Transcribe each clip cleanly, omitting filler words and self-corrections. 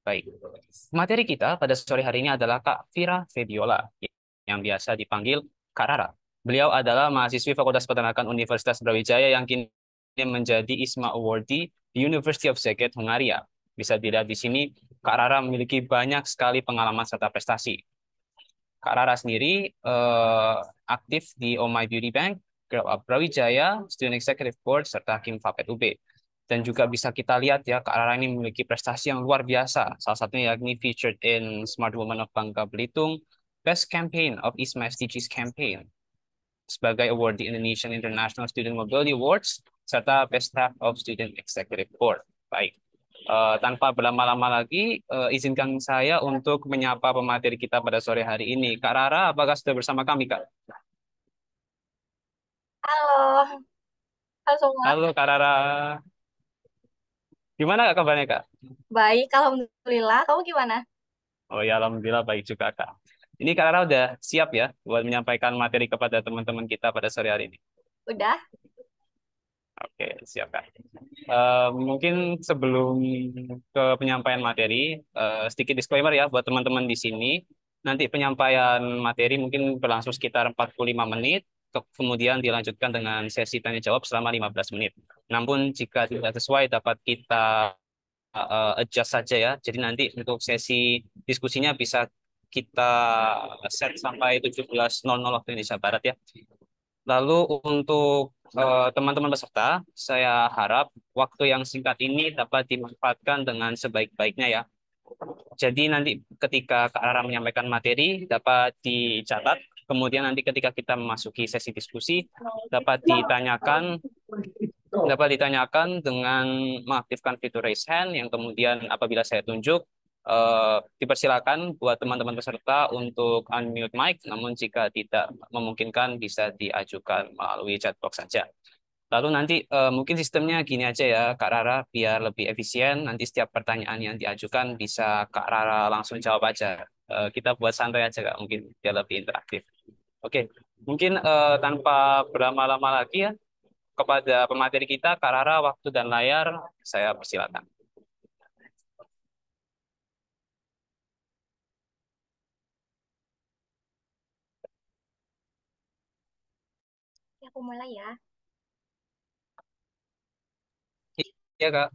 Baik. Materi kita pada sore hari ini adalah Kak Vira Febiola, yang biasa dipanggil Kak Rara. Beliau adalah mahasiswi Fakultas Peternakan Universitas Brawijaya yang kini menjadi ISMA Awardee di University of Szeged, Hungaria. Bisa dilihat di sini, Kak Rara memiliki banyak sekali pengalaman serta prestasi. Kak Rara sendiri aktif di Oh My Beauty Bank, Grow Up Brawijaya, Student Executive Board, serta Kim Fapet UB. Dan juga bisa kita lihat ya, Kak Rara ini memiliki prestasi yang luar biasa. Salah satunya yakni featured in Smart Woman of Bangka Belitung, Best Campaign of ISMA SDGs Campaign, sebagai award di Indonesian International Student Mobility Awards, serta Best Staff of Student Executive Board. Baik. Tanpa berlama-lama lagi, izinkan saya untuk menyapa pemateri kita pada sore hari ini. Kak Rara, apakah sudah bersama kami, Kak? Halo, halo semua. Halo, Kak Rara. Gimana Kak kabarnya, Kak? Baik, Alhamdulillah. Kamu gimana? Oh ya, Alhamdulillah baik juga, Kak. Ini Kak Rara udah siap ya buat menyampaikan materi kepada teman-teman kita pada sore hari ini? Udah? Oke, siap, Kak. Mungkin sebelum ke penyampaian materi, sedikit disclaimer ya buat teman-teman di sini. Nanti penyampaian materi mungkin berlangsung sekitar 45 menit, kemudian dilanjutkan dengan sesi tanya jawab selama 15 menit. Namun jika tidak sesuai dapat kita adjust saja ya. Jadi nanti untuk sesi diskusinya bisa kita set sampai 17.00 waktu Indonesia Barat ya. Lalu untuk teman-teman peserta, saya harap waktu yang singkat ini dapat dimanfaatkan dengan sebaik-baiknya ya. Jadi nanti ketika Kak Rara menyampaikan materi dapat dicatat, kemudian nanti ketika kita memasuki sesi diskusi dapat ditanyakan dengan mengaktifkan fitur raise hand yang kemudian apabila saya tunjuk dipersilakan buat teman-teman peserta untuk unmute mic, namun jika tidak memungkinkan bisa diajukan melalui chat box saja. Lalu nanti mungkin sistemnya gini aja ya, Kak Rara, biar lebih efisien. Nanti setiap pertanyaan yang diajukan bisa Kak Rara langsung jawab aja. Kita buat santai aja, Kak, mungkin biar lebih interaktif. Oke, mungkin tanpa berlama-lama lagi ya, kepada pemateri kita, Kak Rara, waktu dan layar, saya persilakan. Ya, aku mulai ya. Iya, Kak.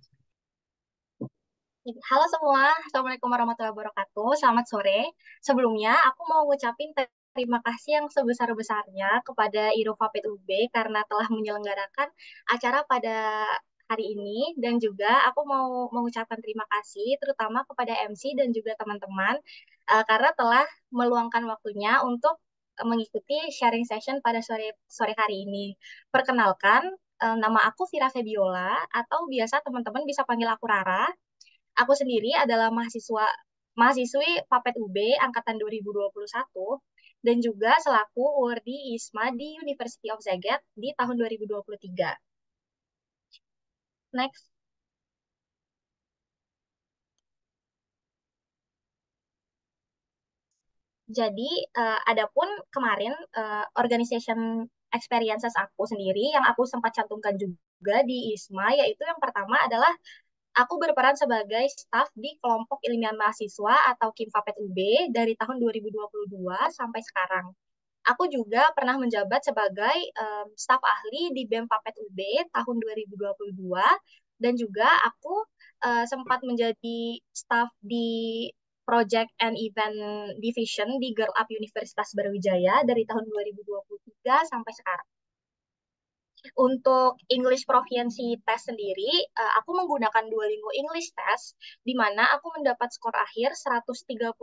Halo semua, Assalamualaikum warahmatullahi wabarakatuh. Selamat sore. Sebelumnya, aku mau ngucapin terima kasih yang sebesar-besarnya kepada Irovapet UB karena telah menyelenggarakan acara pada hari ini. Dan juga aku mau mengucapkan terima kasih terutama kepada MC dan juga teman-teman karena telah meluangkan waktunya untuk mengikuti sharing session pada sore sore hari ini. Perkenalkan, nama aku Vira Febiola atau biasa teman-teman bisa panggil aku Rara. Aku sendiri adalah mahasiswi Papet UB angkatan 2021 dan juga selaku awardee ISMA di University of Zagreb di tahun 2023. Next. Jadi, adapun kemarin organization experiences aku sendiri yang aku sempat cantumkan juga di ISMA, yaitu yang pertama adalah aku berperan sebagai staf di kelompok ilmiah mahasiswa atau KIMFAPET UB dari tahun 2022 sampai sekarang. Aku juga pernah menjabat sebagai staf ahli di BEM Papet UB tahun 2022 dan juga aku sempat menjadi staf di Project and Event Division di Girl Up Universitas Brawijaya dari tahun 2023 sampai sekarang. Untuk English Proficiency Test sendiri, aku menggunakan Duolingo English Test, di mana aku mendapat skor akhir 135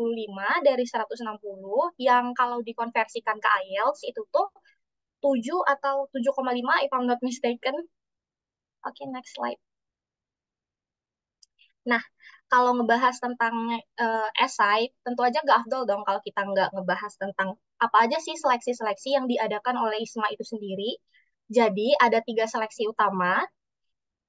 dari 160, yang kalau dikonversikan ke IELTS itu tuh 7 atau 7,5 if I'm not mistaken. Oke, next slide. Nah, kalau ngebahas tentang esai, tentu aja nggak afdol dong kalau kita nggak ngebahas tentang apa aja sih seleksi-seleksi yang diadakan oleh ISMA itu sendiri. Jadi, ada 3 seleksi utama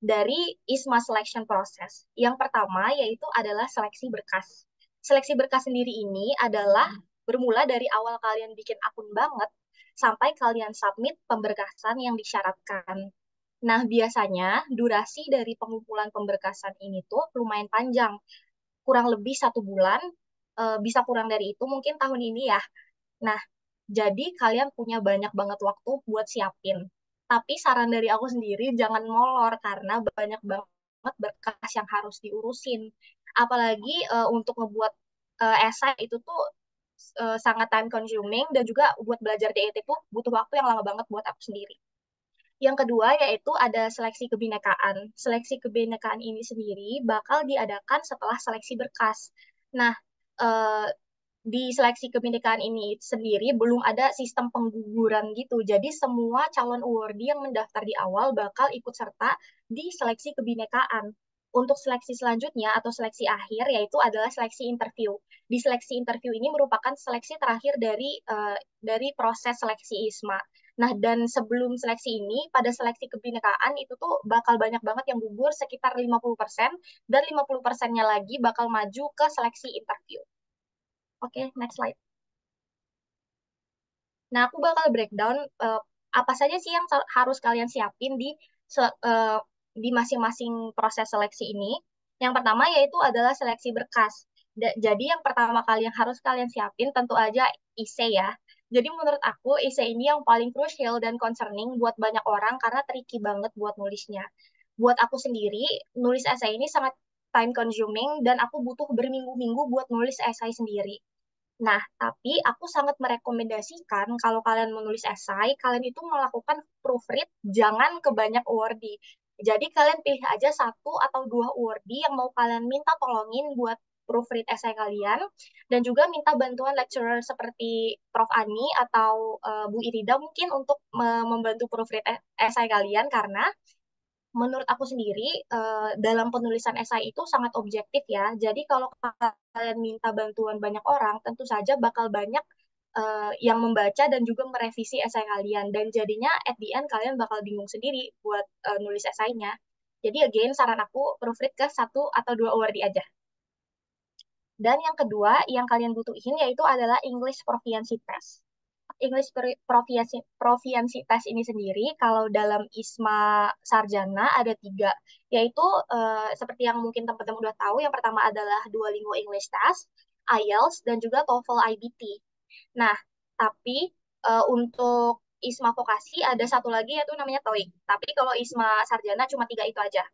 dari ISMA selection process. Yang pertama yaitu adalah seleksi berkas. Seleksi berkas sendiri ini adalah bermula dari awal kalian bikin akun banget sampai kalian submit pemberkasan yang disyaratkan. Nah, biasanya durasi dari pengumpulan pemberkasan ini tuh lumayan panjang, kurang lebih 1 bulan, bisa kurang dari itu mungkin tahun ini ya. Nah, jadi kalian punya banyak banget waktu buat siapin. Tapi saran dari aku sendiri jangan molor karena banyak banget berkas yang harus diurusin. Apalagi untuk ngebuat esai itu tuh sangat time consuming dan juga buat belajar DET itu butuh waktu yang lama banget buat aku sendiri. Yang kedua yaitu ada seleksi kebinekaan. Seleksi kebinekaan ini sendiri bakal diadakan setelah seleksi berkas. Nah, eh, di seleksi kebinekaan ini sendiri belum ada sistem pengguguran gitu. Jadi semua calon awardee yang mendaftar di awal bakal ikut serta di seleksi kebinekaan. Untuk seleksi selanjutnya atau seleksi akhir yaitu adalah seleksi interview. Di seleksi interview ini merupakan seleksi terakhir dari proses seleksi ISMA. Nah, dan sebelum seleksi ini, pada seleksi kebinekaan itu tuh bakal banyak banget yang gugur sekitar 50% dan 50%-nya lagi bakal maju ke seleksi interview. Oke, next slide. Nah, aku bakal breakdown apa saja sih yang harus kalian siapin di masing-masing proses seleksi ini. Yang pertama yaitu adalah seleksi berkas. Jadi yang pertama kali yang harus kalian siapin tentu aja essay ya. Jadi menurut aku essay ini yang paling crucial dan concerning buat banyak orang karena tricky banget buat nulisnya. Buat aku sendiri, nulis essay ini sangat time consuming dan aku butuh berminggu-minggu buat nulis essay sendiri. Nah, tapi aku sangat merekomendasikan kalau kalian menulis esai, kalian itu melakukan proofread, jangan ke banyak awardee. Jadi kalian pilih aja 1 atau 2 awardee yang mau kalian minta tolongin buat proofread esai kalian, dan juga minta bantuan lecturer seperti Prof. Ani atau Bu Irida mungkin untuk membantu proofread esai kalian, karena menurut aku sendiri dalam penulisan esai itu sangat objektif ya. Jadi kalau kalian minta bantuan banyak orang, tentu saja bakal banyak yang membaca dan juga merevisi esai kalian. Dan jadinya at the end kalian bakal bingung sendiri buat nulis esainya. Jadi again saran aku proofread ke 1 atau 2 awardee aja. Dan yang kedua yang kalian butuhin yaitu adalah English Proficiency Test. English Proficiency Test ini sendiri, kalau dalam ISMA Sarjana ada 3, yaitu seperti yang mungkin teman-teman udah tahu, yang pertama adalah Duolingo English Test, IELTS, dan juga TOEFL IBT. Nah, tapi untuk ISMA Vokasi ada satu lagi yaitu namanya TOEIC. Tapi kalau ISMA Sarjana cuma 3 itu aja.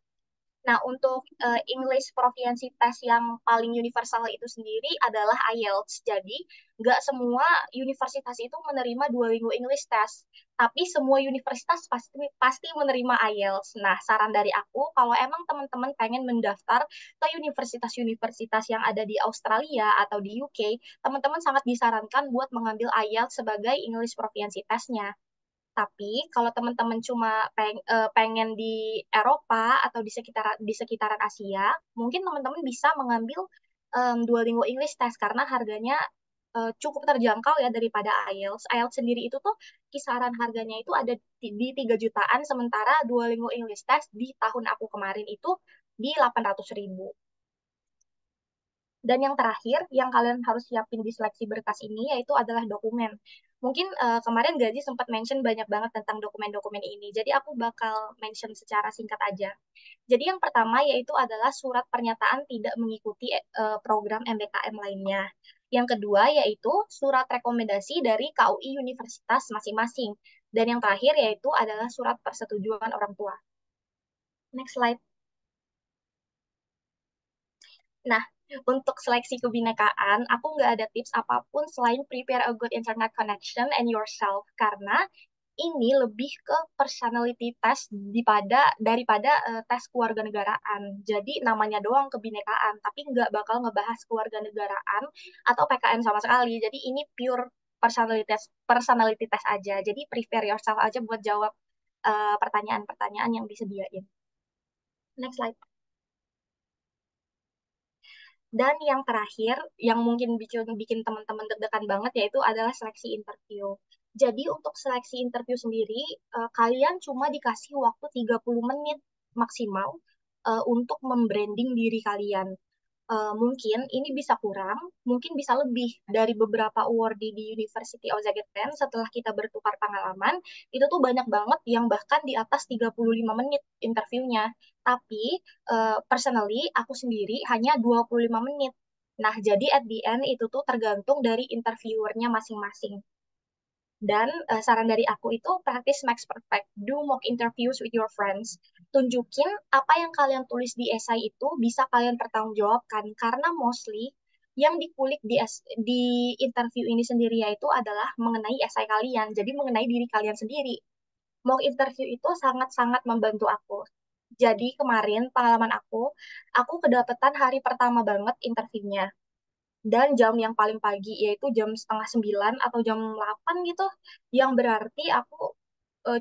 Nah, untuk English Proficiency Test yang paling universal itu sendiri adalah IELTS. Jadi, nggak semua universitas itu menerima Duolingo English Test, tapi semua universitas pasti pasti menerima IELTS. Nah, saran dari aku, kalau emang teman-teman pengen mendaftar ke universitas-universitas yang ada di Australia atau di UK, teman-teman sangat disarankan buat mengambil IELTS sebagai English Proficiency Test-nya. Tapi kalau teman-teman cuma pengen di Eropa atau di sekitaran Asia, mungkin teman-teman bisa mengambil Duolingo English Test karena harganya cukup terjangkau ya daripada IELTS. IELTS sendiri itu tuh kisaran harganya itu ada di 3 jutaan, sementara Duolingo English Test di tahun aku kemarin itu di 800.000. Dan yang terakhir, yang kalian harus siapin di seleksi berkas ini yaitu adalah dokumen. Mungkin kemarin Gaji sempat mention banyak banget tentang dokumen-dokumen ini. Jadi aku bakal mention secara singkat aja. Jadi yang pertama yaitu adalah surat pernyataan tidak mengikuti program MBKM lainnya. Yang kedua yaitu surat rekomendasi dari KUI universitas masing-masing. Dan yang terakhir yaitu adalah surat persetujuan orang tua. Next slide. Nah, untuk seleksi kebinekaan, aku nggak ada tips apapun selain prepare a good internet connection and yourself, karena ini lebih ke personality test daripada tes kewarganegaraan. Jadi namanya doang kebinekaan, tapi nggak bakal ngebahas kewarganegaraan atau PKN sama sekali. Jadi ini pure personality test aja. Jadi prepare yourself aja buat jawab pertanyaan-pertanyaan yang disediain. Next slide. Dan yang terakhir, yang mungkin bikin bikin teman-teman deg-degan banget, yaitu adalah seleksi interview. Jadi untuk seleksi interview sendiri, kalian cuma dikasih waktu 30 menit maksimal untuk membranding diri kalian. mungkin ini bisa kurang, mungkin bisa lebih dari beberapa awardee di University of Zagreb setelah kita bertukar pengalaman, itu tuh banyak banget yang bahkan di atas 35 menit interviewnya. Tapi personally aku sendiri hanya 25 menit. Nah, jadi at the end itu tuh tergantung dari interviewernya masing-masing. Dan saran dari aku itu practice makes perfect. Do mock interviews with your friends. Tunjukin apa yang kalian tulis di esai itu bisa kalian pertanggungjawabkan. Karena mostly yang dikulik di interview ini sendiri yaitu adalah mengenai esai kalian. Jadi mengenai diri kalian sendiri. Mock interview itu sangat-sangat membantu aku. Jadi kemarin pengalaman aku kedapetan hari pertama banget interviewnya dan jam yang paling pagi yaitu jam setengah 9 atau jam 8 gitu yang berarti aku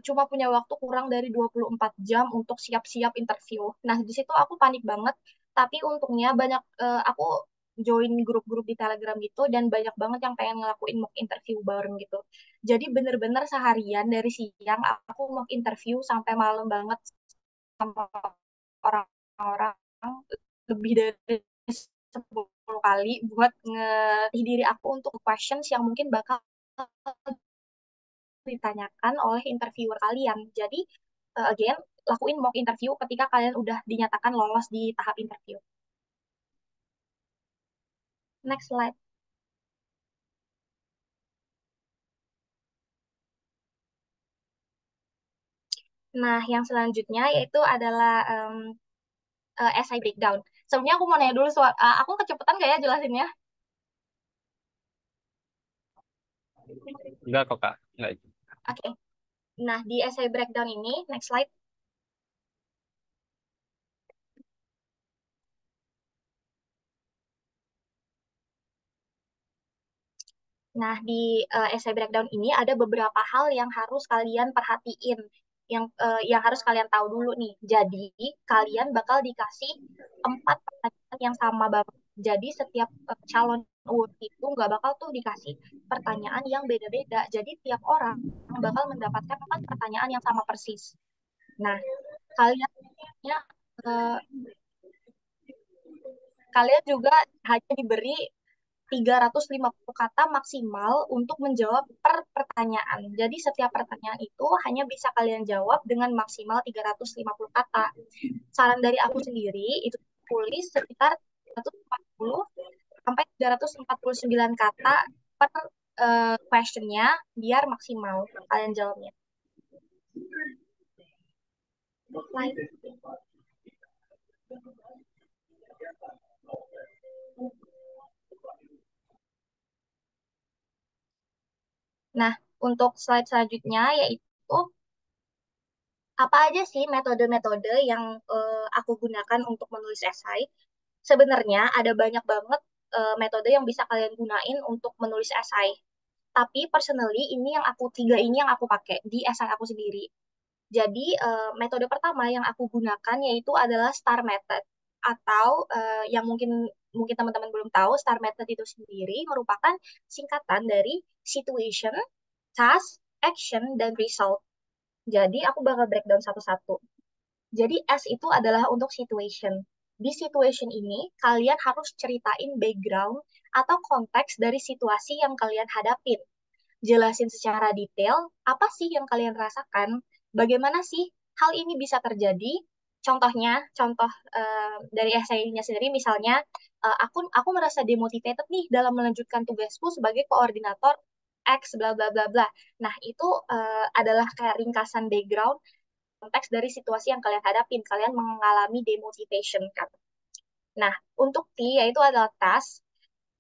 cuma punya waktu kurang dari 24 jam untuk siap-siap interview. Nah, di situ aku panik banget, tapi untungnya banyak aku join grup-grup di Telegram gitu dan banyak banget yang pengen ngelakuin mock interview bareng gitu. Jadi bener-bener seharian dari siang aku mock interview sampai malam banget sama orang-orang lebih dari 10 kali buat ngelatih diri aku untuk questions yang mungkin bakal ditanyakan oleh interviewer kalian. Jadi, again, lakuin mock interview ketika kalian udah dinyatakan lolos di tahap interview. Next slide. Nah, yang selanjutnya yaitu adalah essay breakdown. Sebelumnya aku mau nanya dulu, aku kecepatan nggak ya jelasinnya? Enggak kok, Kak. Enggak. Oke. Okay. Nah, di essay breakdown ini, next slide. Nah, di essay breakdown ini ada beberapa hal yang harus kalian perhatiin, yang harus kalian tahu dulu nih. Jadi, kalian bakal dikasih 4 pertanyaan yang sama banget. Jadi, setiap calon award itu nggak bakal tuh dikasih pertanyaan yang beda-beda. Jadi, tiap orang bakal mendapatkan 4 pertanyaan yang sama persis. Nah, kalian ya, eh, kalian juga hanya diberi 350 kata maksimal untuk menjawab per pertanyaan. Jadi setiap pertanyaan itu hanya bisa kalian jawab dengan maksimal 350 kata. Saran dari aku sendiri itu tulis sekitar 340 sampai 349 kata per questionnya biar maksimal kalian jawabnya. Slide. Nah, untuk slide selanjutnya yaitu apa aja sih metode-metode yang aku gunakan untuk menulis esai? Sebenarnya ada banyak banget metode yang bisa kalian gunain untuk menulis esai. Tapi personally ini yang aku tiga ini yang aku pakai di esai aku sendiri. Jadi metode pertama yang aku gunakan yaitu adalah STAR method atau yang mungkin mungkin teman-teman belum tahu, STAR method itu sendiri merupakan singkatan dari situation, task, action, dan result. Jadi aku bakal breakdown satu-satu. Jadi S itu adalah untuk situation. Di situation ini, kalian harus ceritain background atau konteks dari situasi yang kalian hadapin. Jelasin secara detail apa sih yang kalian rasakan, bagaimana sih hal ini bisa terjadi. Contohnya, contoh dari esainya sendiri, misalnya aku merasa demotivated nih dalam melanjutkan tugasku sebagai koordinator X bla bla bla bla. Nah, itu adalah kayak ringkasan background konteks dari situasi yang kalian hadapin. Kalian mengalami demotivation kan. Nah, untuk T yaitu adalah task.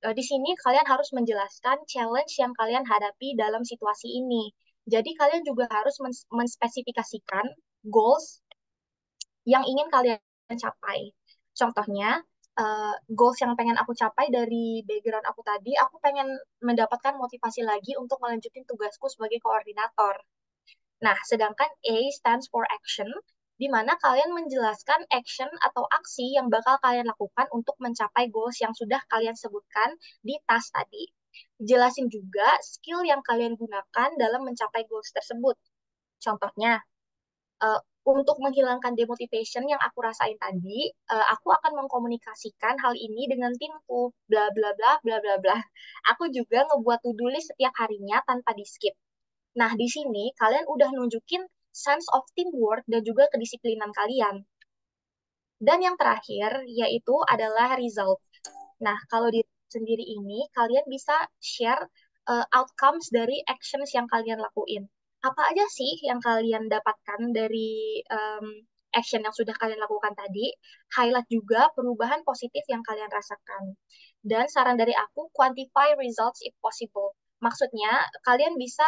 Di sini kalian harus menjelaskan challenge yang kalian hadapi dalam situasi ini. Jadi kalian juga harus menspesifikasikan goals yang ingin kalian capai. Contohnya, goals yang pengen aku capai dari background aku tadi, aku pengen mendapatkan motivasi lagi untuk melanjutin tugasku sebagai koordinator. Nah, sedangkan A stands for action, di mana kalian menjelaskan action atau aksi yang bakal kalian lakukan untuk mencapai goals yang sudah kalian sebutkan di task tadi. Jelasin juga skill yang kalian gunakan dalam mencapai goals tersebut. Contohnya, Untuk menghilangkan demotivation yang aku rasain tadi, aku akan mengkomunikasikan hal ini dengan timku, bla bla bla bla bla bla. Aku juga ngebuat to-do list setiap harinya tanpa di-skip. Nah, di sini kalian udah nunjukin sense of teamwork dan juga kedisiplinan kalian. Dan yang terakhir yaitu adalah result. Nah, kalau di sendiri ini kalian bisa share outcomes dari actions yang kalian lakuin. Apa aja sih yang kalian dapatkan dari action yang sudah kalian lakukan tadi? Highlight juga perubahan positif yang kalian rasakan. Dan saran dari aku, quantify results if possible. Maksudnya, kalian bisa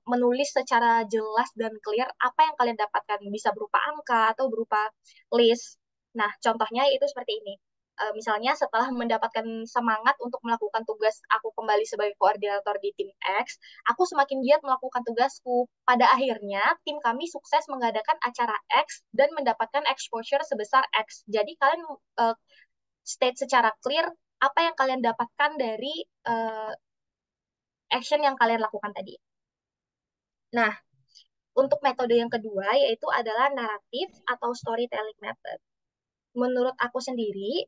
menulis secara jelas dan clear apa yang kalian dapatkan. Bisa berupa angka atau berupa list. Nah, contohnya itu seperti ini. Misalnya setelah mendapatkan semangat untuk melakukan tugas aku kembali sebagai koordinator di tim X, aku semakin giat melakukan tugasku. Pada akhirnya, tim kami sukses mengadakan acara X dan mendapatkan exposure sebesar X. Jadi kalian state secara clear apa yang kalian dapatkan dari uh, action yang kalian lakukan tadi. Nah, untuk metode yang kedua yaitu adalah naratif atau storytelling method. Menurut aku sendiri,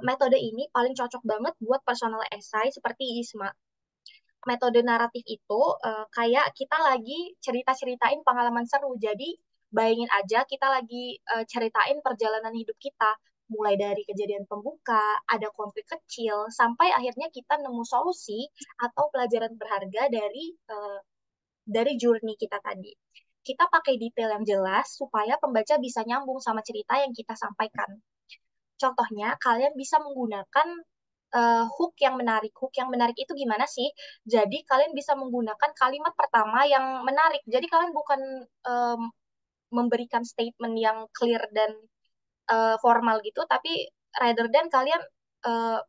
metode ini paling cocok banget buat personal essay seperti ISMA. Metode naratif itu kayak kita lagi cerita-ceritain pengalaman seru. Jadi bayangin aja kita lagi ceritain perjalanan hidup kita. Mulai dari kejadian pembuka, ada konflik kecil, sampai akhirnya kita nemu solusi atau pelajaran berharga dari journey kita tadi. Kita pakai detail yang jelas supaya pembaca bisa nyambung sama cerita yang kita sampaikan. Contohnya, kalian bisa menggunakan hook yang menarik. Hook yang menarik itu gimana sih? Jadi, kalian bisa menggunakan kalimat pertama yang menarik. Jadi, kalian bukan memberikan statement yang clear dan formal gitu, tapi rather than kalian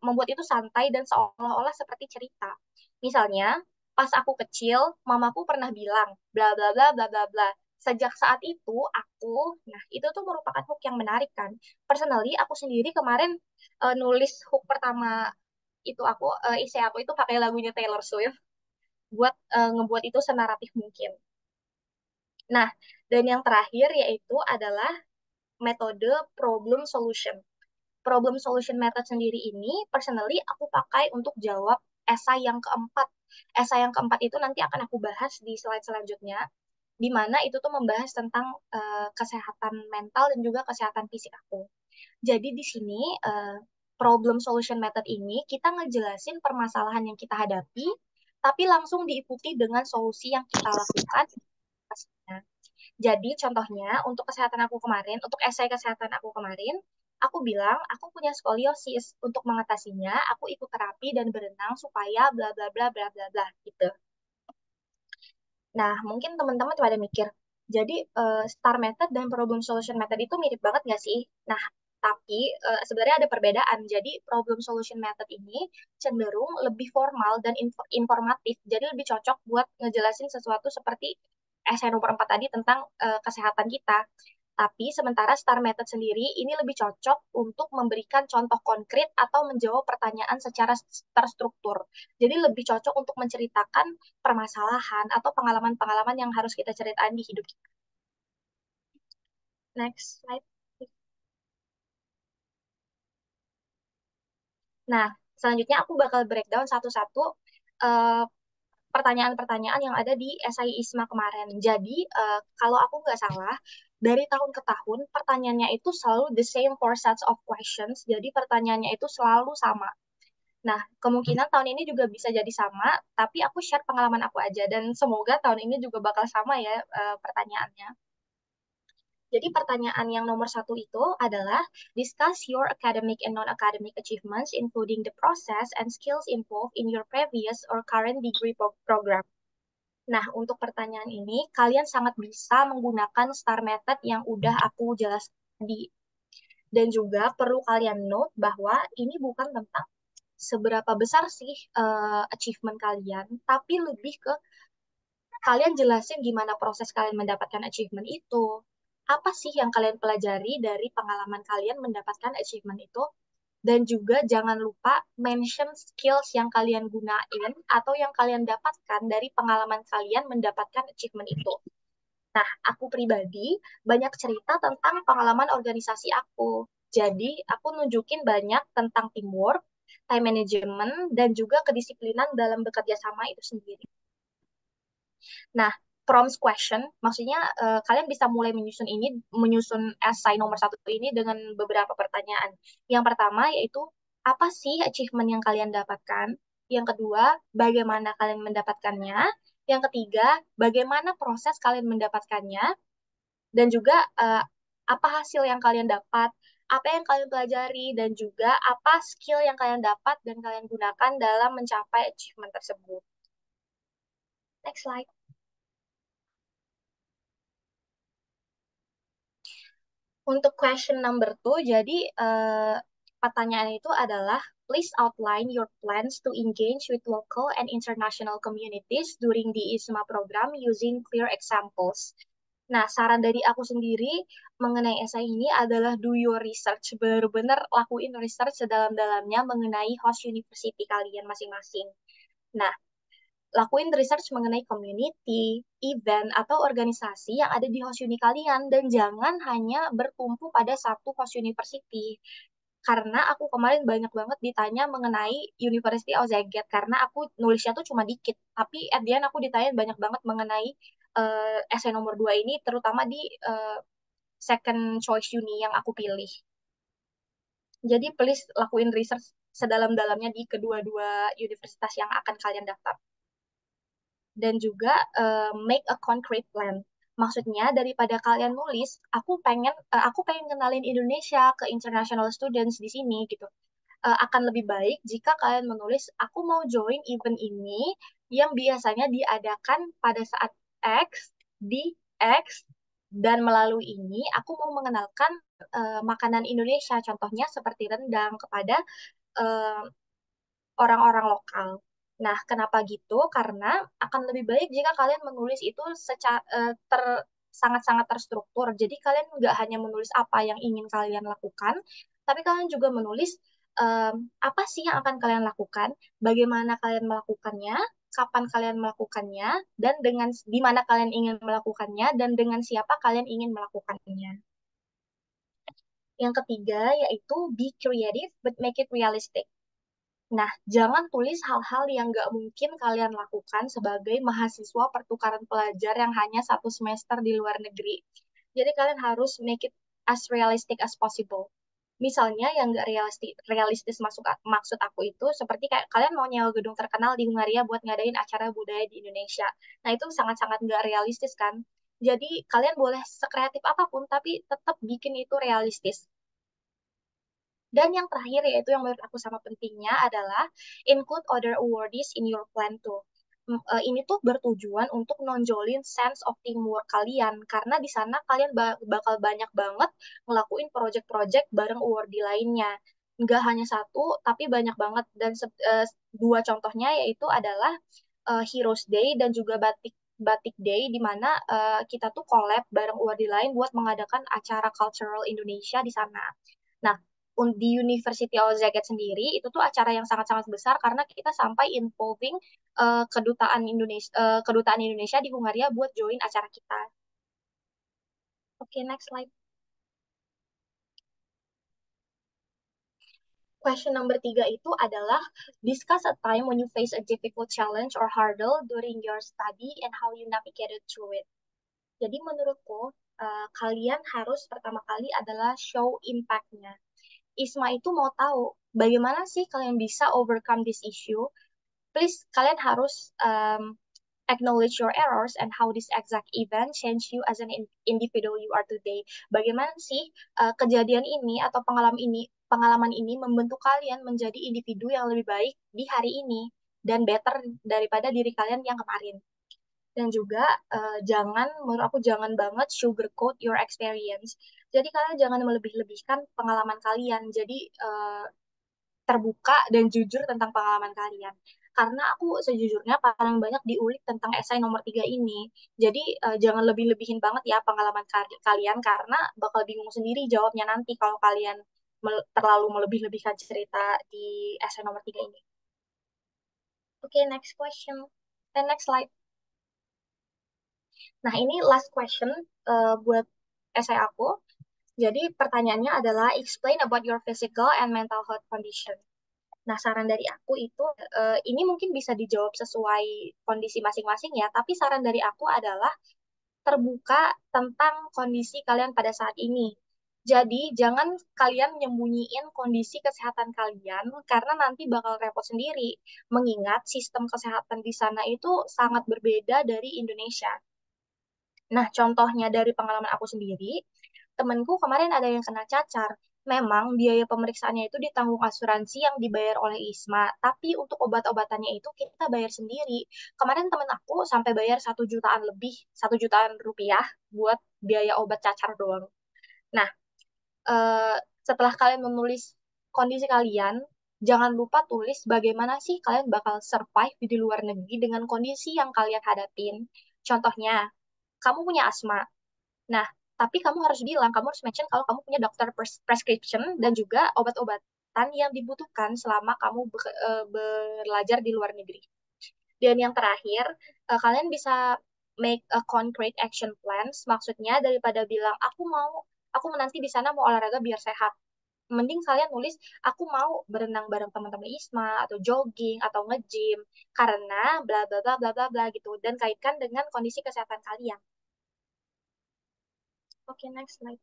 membuat itu santai dan seolah-olah seperti cerita. Misalnya, pas aku kecil, mamaku pernah bilang, bla bla bla bla bla bla. Sejak saat itu, nah itu tuh merupakan hook yang menarik kan. Personally, aku sendiri kemarin nulis hook pertama itu isi aku itu pakai lagunya Taylor Swift buat ngebuat itu senaratif mungkin. Nah, dan yang terakhir yaitu adalah metode problem solution. Problem solution method sendiri ini personally aku pakai untuk jawab esai yang keempat. Esai yang keempat itu nanti akan aku bahas di slide selanjutnya, di mana itu tuh membahas tentang kesehatan mental dan juga kesehatan fisik aku. Jadi di sini problem solution method ini kita ngejelasin permasalahan yang kita hadapi, tapi langsung diikuti dengan solusi yang kita lakukan. Jadi contohnya untuk kesehatan aku kemarin, untuk esai kesehatan aku kemarin, aku bilang aku punya skoliosis. Untuk mengatasinya, aku ikut terapi dan berenang supaya bla bla bla bla bla bla gitu. Nah, mungkin teman-teman pada mikir, jadi STAR method dan problem solution method itu mirip banget nggak sih? Nah, tapi sebenarnya ada perbedaan. Jadi problem solution method ini cenderung lebih formal dan informatif. Jadi lebih cocok buat ngejelasin sesuatu seperti essay nomor 4 tadi tentang kesehatan kita. Tapi sementara STAR method sendiri ini lebih cocok untuk memberikan contoh konkret atau menjawab pertanyaan secara terstruktur. Jadi lebih cocok untuk menceritakan permasalahan atau pengalaman-pengalaman yang harus kita ceritain di hidup kita. Next slide. Nah, selanjutnya aku bakal breakdown satu-satu eh, pertanyaan-pertanyaan yang ada di esai ISMA kemarin. Jadi, kalau aku nggak salah, dari tahun ke tahun, pertanyaannya itu selalu the same four sets of questions. Jadi, pertanyaannya itu selalu sama. Nah, kemungkinan tahun ini juga bisa jadi sama, tapi aku share pengalaman aku aja. Dan semoga tahun ini juga bakal sama ya pertanyaannya. Jadi pertanyaan yang nomor satu itu adalah discuss your academic and non-academic achievements, including the process and skills involved in your previous or current degree program. Nah, untuk pertanyaan ini, kalian sangat bisa menggunakan STAR method yang udah aku jelaskan tadi. Dan juga perlu kalian note bahwa ini bukan tentang seberapa besar sih achievement kalian, tapi lebih ke kalian jelasin gimana proses kalian mendapatkan achievement itu. Apa sih yang kalian pelajari dari pengalaman kalian mendapatkan achievement itu? Dan juga jangan lupa mention skills yang kalian gunain atau yang kalian dapatkan dari pengalaman kalian mendapatkan achievement itu. Nah, aku pribadi banyak cerita tentang pengalaman organisasi aku. Jadi, aku nunjukin banyak tentang teamwork, time management, dan juga kedisiplinan dalam bekerja sama itu sendiri. Nah, prompt question, maksudnya kalian bisa mulai menyusun essay nomor satu ini dengan beberapa pertanyaan. Yang pertama yaitu, apa sih achievement yang kalian dapatkan? Yang kedua, bagaimana kalian mendapatkannya? Yang ketiga, bagaimana proses kalian mendapatkannya? Dan juga apa hasil yang kalian dapat? Apa yang kalian pelajari? Dan juga apa skill yang kalian dapat dan kalian gunakan dalam mencapai achievement tersebut? Next slide. Untuk question number two, jadi pertanyaan itu adalah, please outline your plans to engage with local and international communities during the ISMA program using clear examples. Nah, saran dari aku sendiri mengenai esai ini adalah do your research, benar-benar lakuin research sedalam-dalamnya mengenai host university kalian masing-masing. Nah, lakuin research mengenai community, event, atau organisasi yang ada di host uni kalian, dan jangan hanya bertumpu pada satu host university. Karena aku kemarin banyak banget ditanya mengenai University of Zagreb, karena aku nulisnya tuh cuma dikit, tapi at the end aku ditanya banyak banget mengenai essay nomor 2 ini, terutama di second choice uni yang aku pilih. Jadi please lakuin research sedalam-dalamnya di kedua-dua universitas yang akan kalian daftar. Dan juga make a concrete plan. Maksudnya daripada kalian nulis, aku pengen kenalin Indonesia ke international students di sini gitu. Akan lebih baik jika kalian menulis, aku mau join event ini yang biasanya diadakan pada saat X di X, dan melalui ini aku mau mengenalkan makanan Indonesia, contohnya seperti rendang kepada eh, orang-orang lokal. Nah, kenapa gitu? Karena akan lebih baik jika kalian menulis itu secara sangat-sangat terstruktur. Jadi kalian nggak hanya menulis apa yang ingin kalian lakukan, tapi kalian juga menulis apa sih yang akan kalian lakukan, bagaimana kalian melakukannya, kapan kalian melakukannya, dan dengan di mana kalian ingin melakukannya, dan dengan siapa kalian ingin melakukannya. Yang ketiga yaitu be creative but make it realistic. Nah, jangan tulis hal-hal yang nggak mungkin kalian lakukan sebagai mahasiswa pertukaran pelajar yang hanya satu semester di luar negeri. Jadi kalian harus make it as realistic as possible. Misalnya yang nggak realistis maksud aku itu seperti kayak kalian mau nyewa gedung terkenal di Hungaria buat ngadain acara budaya di Indonesia. Nah, itu sangat-sangat nggak realistis kan. Jadi kalian boleh sekreatif apapun, tapi tetap bikin itu realistis. Dan yang terakhir yaitu yang menurut aku sama pentingnya adalah include other awardees in your plan too. Ini tuh bertujuan untuk nonjolin sense of teamwork kalian, karena di sana kalian bakal banyak banget ngelakuin project-project bareng awardee lainnya. Nggak hanya satu, tapi banyak banget. Dan dua contohnya yaitu adalah Heroes Day dan juga Batik Batik Day, di mana kita tuh collab bareng awardee lain buat mengadakan acara cultural Indonesia di sana. Nah, di University of Zagreb sendiri itu tuh acara yang sangat-sangat besar karena kita sampai involving kedutaan Indonesia di Hungaria buat join acara kita. Oke, next slide. Question number 3 itu adalah discuss a time when you face a difficult challenge or hurdle during your study and how you navigated through it. Jadi menurutku kalian harus pertama kali adalah show impact-nya. Isma itu mau tahu bagaimana sih kalian bisa overcome this issue. Please, kalian harus acknowledge your errors and how this exact event change you as an individual you are today. Bagaimana sih kejadian ini atau pengalaman ini membentuk kalian menjadi individu yang lebih baik di hari ini dan better daripada diri kalian yang kemarin. Dan juga menurut aku jangan banget sugarcoat your experience. Jadi kalian jangan melebih-lebihkan pengalaman kalian. Jadi terbuka dan jujur tentang pengalaman kalian. Karena aku sejujurnya paling banyak diulik tentang esai nomor 3 ini. Jadi jangan lebih-lebihin banget ya pengalaman kalian, karena bakal bingung sendiri jawabnya nanti kalau kalian terlalu melebih-lebihkan cerita di esai nomor 3 ini. Oke, next question. And next slide. Nah, ini last question buat essay aku. Jadi pertanyaannya adalah explain about your physical and mental health condition. Nah, saran dari aku itu ini mungkin bisa dijawab sesuai kondisi masing-masing ya, tapi saran dari aku adalah terbuka tentang kondisi kalian pada saat ini. Jadi, jangan kalian nyembunyiin kondisi kesehatan kalian karena nanti bakal repot sendiri. Mengingat sistem kesehatan di sana itu sangat berbeda dari Indonesia. Nah, contohnya dari pengalaman aku sendiri, temanku kemarin ada yang kena cacar. Memang biaya pemeriksaannya itu ditanggung asuransi yang dibayar oleh ISMA, tapi untuk obat-obatannya itu kita bayar sendiri. Kemarin temen aku sampai bayar 1 jutaan lebih, 1 jutaan rupiah buat biaya obat cacar doang. Nah, eh, setelah kalian menulis kondisi kalian, jangan lupa tulis bagaimana sih kalian bakal survive di luar negeri dengan kondisi yang kalian hadapin. Contohnya, kamu punya asma. Nah, tapi kamu harus bilang, kamu harus mention kalau kamu punya dokter prescription dan juga obat-obatan yang dibutuhkan selama kamu belajar di luar negeri. Dan yang terakhir, kalian bisa make a concrete action plans. Maksudnya daripada bilang, aku menanti di sana mau olahraga biar sehat. Mending kalian nulis, aku mau berenang bareng teman-teman ISMA, atau jogging, atau nge-gym, karena bla bla bla bla bla bla gitu. Dan kaitkan dengan kondisi kesehatan kalian. Oke, next slide.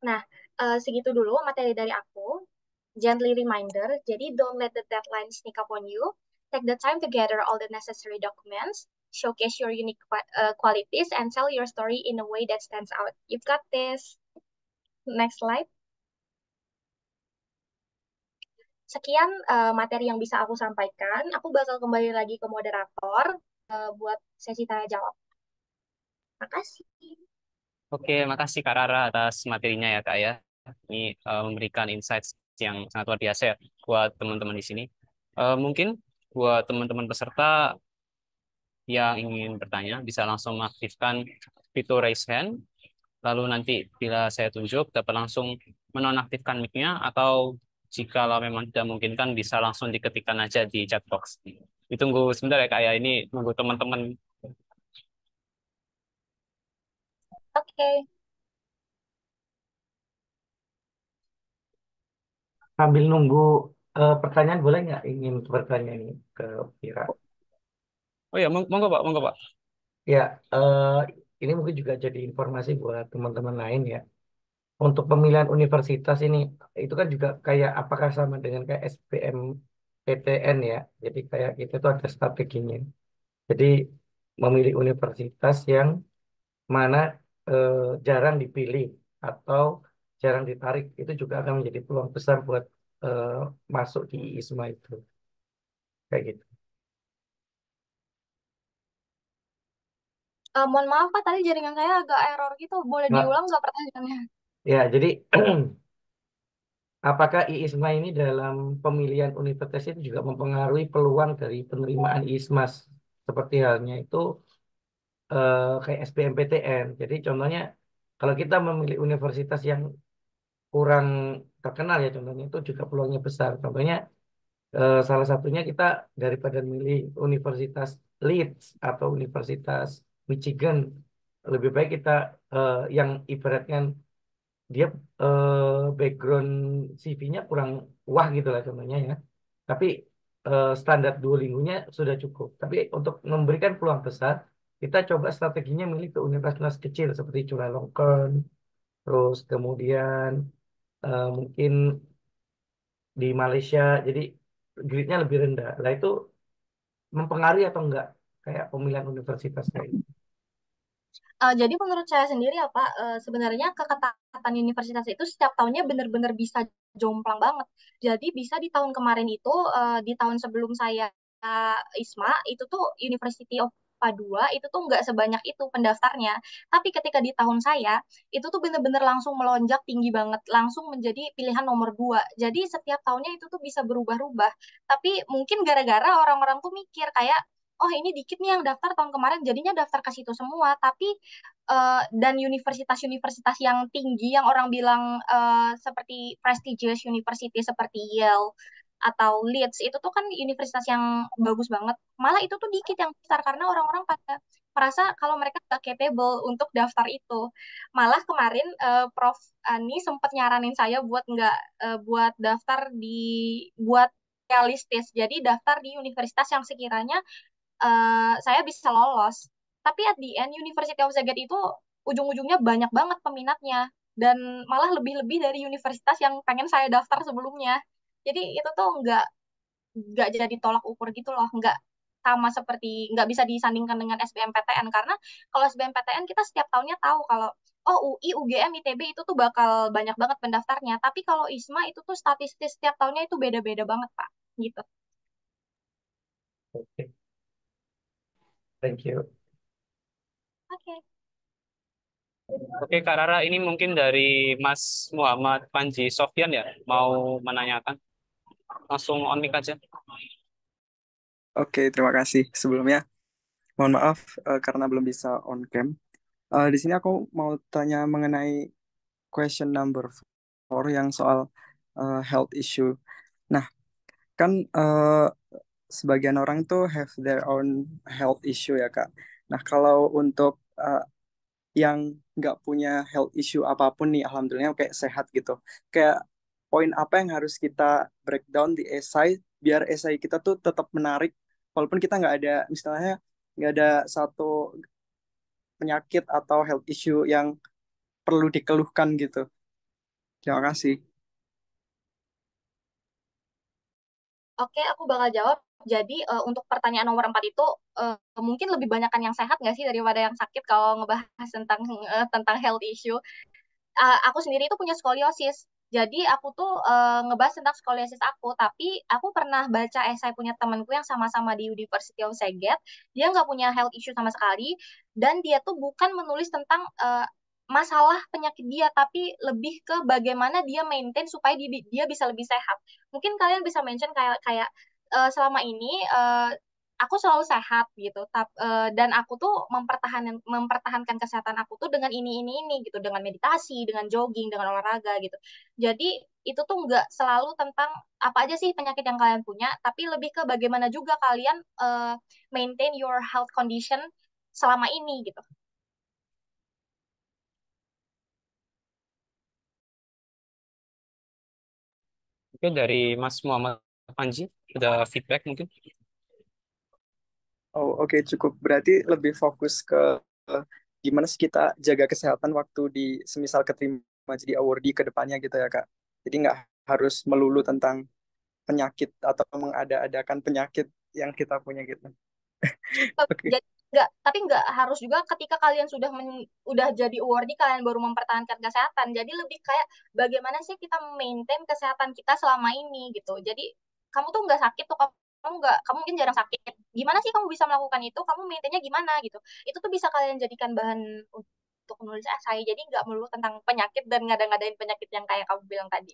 Nah, segitu dulu materi dari aku. Gently reminder, jadi don't let the deadline sneak up on you. Take the time to gather all the necessary documents, showcase your unique qualities, and tell your story in a way that stands out. You've got this. Next slide. Sekian materi yang bisa aku sampaikan. Aku bakal kembali lagi ke moderator buat sesi tanya jawab. Makasih. Oke, makasih Kak Rara atas materinya ya Kak ya. Ini memberikan insights yang sangat luar biasa ya buat teman-teman di sini. Mungkin buat teman-teman peserta yang ingin bertanya bisa langsung mengaktifkan fitur raise hand. Lalu nanti bila saya tunjuk dapat langsung menonaktifkan mic-nya atau jika memang tidak memungkinkan bisa langsung diketikkan aja di chat box. Ditunggu sebentar ya Kak ya. Ini nunggu teman-teman. Oke. Sambil nunggu pertanyaan, boleh nggak ingin bertanya ini ke Vira? Oh ya, monggo Pak, monggo Pak. Ya, ini mungkin juga jadi informasi buat teman-teman lain ya. Untuk pemilihan universitas ini, itu kan juga kayak apakah sama dengan kayak SBMPTN ya. Jadi kayak kita tuh ada strateginya. Jadi memilih universitas yang mana eh, jarang dipilih atau jarang ditarik, itu juga akan menjadi peluang besar buat eh, masuk di ISMA itu. Kayak gitu. Mohon maaf Pak, tadi jaringan saya agak error gitu. Boleh Nah, diulang nggak pertanyaannya? ya, jadi apakah IISMA ini dalam pemilihan universitas itu juga mempengaruhi peluang dari penerimaan IISMA seperti halnya itu kayak SBMPTN. Jadi contohnya kalau kita memilih universitas yang kurang terkenal ya contohnya itu juga peluangnya besar. Contohnya salah satunya kita daripada milih Universitas Leeds atau Universitas Michigan, lebih baik kita yang ibaratnya dia background CV-nya kurang wah gitu lah contohnya ya. Tapi standar Duolingo-nya sudah cukup. Tapi untuk memberikan peluang besar, kita coba strateginya milih ke universitas kecil seperti Chulalongkorn, terus kemudian mungkin di Malaysia. Jadi grade-nya lebih rendah. Lah itu mempengaruhi atau enggak kayak pemilihan universitas kayak gitu. Jadi menurut saya sendiri ya Pak, sebenarnya keketatan universitas itu setiap tahunnya benar-benar bisa jomplang banget. Jadi bisa di tahun kemarin itu, di tahun sebelum saya ISMA, itu tuh University of Padua itu tuh nggak sebanyak itu pendaftarnya. Tapi ketika di tahun saya, itu tuh benar-benar langsung melonjak tinggi banget, langsung menjadi pilihan nomor 2. Jadi setiap tahunnya itu tuh bisa berubah-ubah. Tapi mungkin gara-gara orang-orang tuh mikir kayak, oh ini dikit nih yang daftar tahun kemarin, jadinya daftar ke situ semua. Tapi dan universitas-universitas yang tinggi yang orang bilang seperti prestigious university seperti Yale atau Leeds itu tuh kan universitas yang bagus banget. Malah itu tuh dikit yang daftar karena orang-orang pada merasa kalau mereka nggak capable untuk daftar itu. Malah kemarin Prof Ani sempat nyaranin saya buat nggak buat daftar buat realistis. Jadi daftar di universitas yang sekiranya saya bisa lolos. Tapi at the end University of Zagreb itu ujung-ujungnya banyak banget peminatnya dan malah lebih-lebih dari universitas yang pengen saya daftar sebelumnya. Jadi itu tuh nggak jadi tolak ukur gitu loh, nggak sama seperti nggak bisa disandingkan dengan SBMPTN karena kalau SBMPTN kita setiap tahunnya tahu kalau oh UI, UGM, ITB itu tuh bakal banyak banget pendaftarnya. Tapi kalau ISMA itu tuh statistis setiap tahunnya itu beda-beda banget, Pak. Gitu. Oke, thank you. Oke. Oke, Kak Rara, ini mungkin dari Mas Muhammad Panji Sofyan ya, mau menanyakan. Langsung on mic aja. Oke, terima kasih. Sebelumnya, mohon maaf karena belum bisa on cam. Di sini aku mau tanya mengenai question number 4 yang soal health issue. Nah, kan sebagian orang tuh have their own health issue ya, Kak. Nah, kalau untuk yang nggak punya health issue apapun nih, alhamdulillah kayak sehat gitu. Kayak poin apa yang harus kita breakdown di esai biar esai kita tuh tetap menarik, walaupun kita nggak ada, misalnya nggak ada satu penyakit atau health issue yang perlu dikeluhkan gitu. Terima kasih. Oke, aku bakal jawab. Jadi untuk pertanyaan nomor 4 itu mungkin lebih banyakkan yang sehat nggak sih daripada yang sakit kalau ngebahas tentang health issue. Aku sendiri itu punya skoliosis. Jadi aku tuh ngebahas tentang skoliosis aku, tapi aku pernah baca esai punya temanku yang sama-sama di University of Szeged. Dia nggak punya health issue sama sekali, dan dia tuh bukan menulis tentang masalah penyakit dia, tapi lebih ke bagaimana dia maintain supaya dia bisa lebih sehat. Mungkin kalian bisa mention kayak kayak selama ini aku selalu sehat gitu dan aku tuh mempertahankan kesehatan aku tuh dengan ini gitu, dengan meditasi, dengan jogging, dengan olahraga gitu. Jadi itu tuh nggak selalu tentang apa aja sih penyakit yang kalian punya, tapi lebih ke bagaimana juga kalian maintain your health condition selama ini gitu. Oke, dari Mas Muhammad Panji, ada feedback mungkin? Oh, oke, cukup. Berarti lebih fokus ke eh, gimana sih kita jaga kesehatan waktu di semisal keterima jadi awardee ke depannya gitu ya, Kak. Jadi nggak harus melulu tentang penyakit atau mengada-adakan penyakit yang kita punya gitu. Oke. Jadi nggak, tapi nggak harus juga ketika kalian udah jadi awardee kalian baru mempertahankan kesehatan. Jadi lebih kayak bagaimana sih kita maintain kesehatan kita selama ini gitu. Jadi kamu tuh nggak sakit tuh, kamu mungkin jarang sakit. Gimana sih kamu bisa melakukan itu? Kamu maintainnya gimana gitu? Itu tuh bisa kalian jadikan bahan untuk menulis esai. Jadi nggak melulu tentang penyakit dan ngada-ngadain penyakit yang kayak kamu bilang tadi.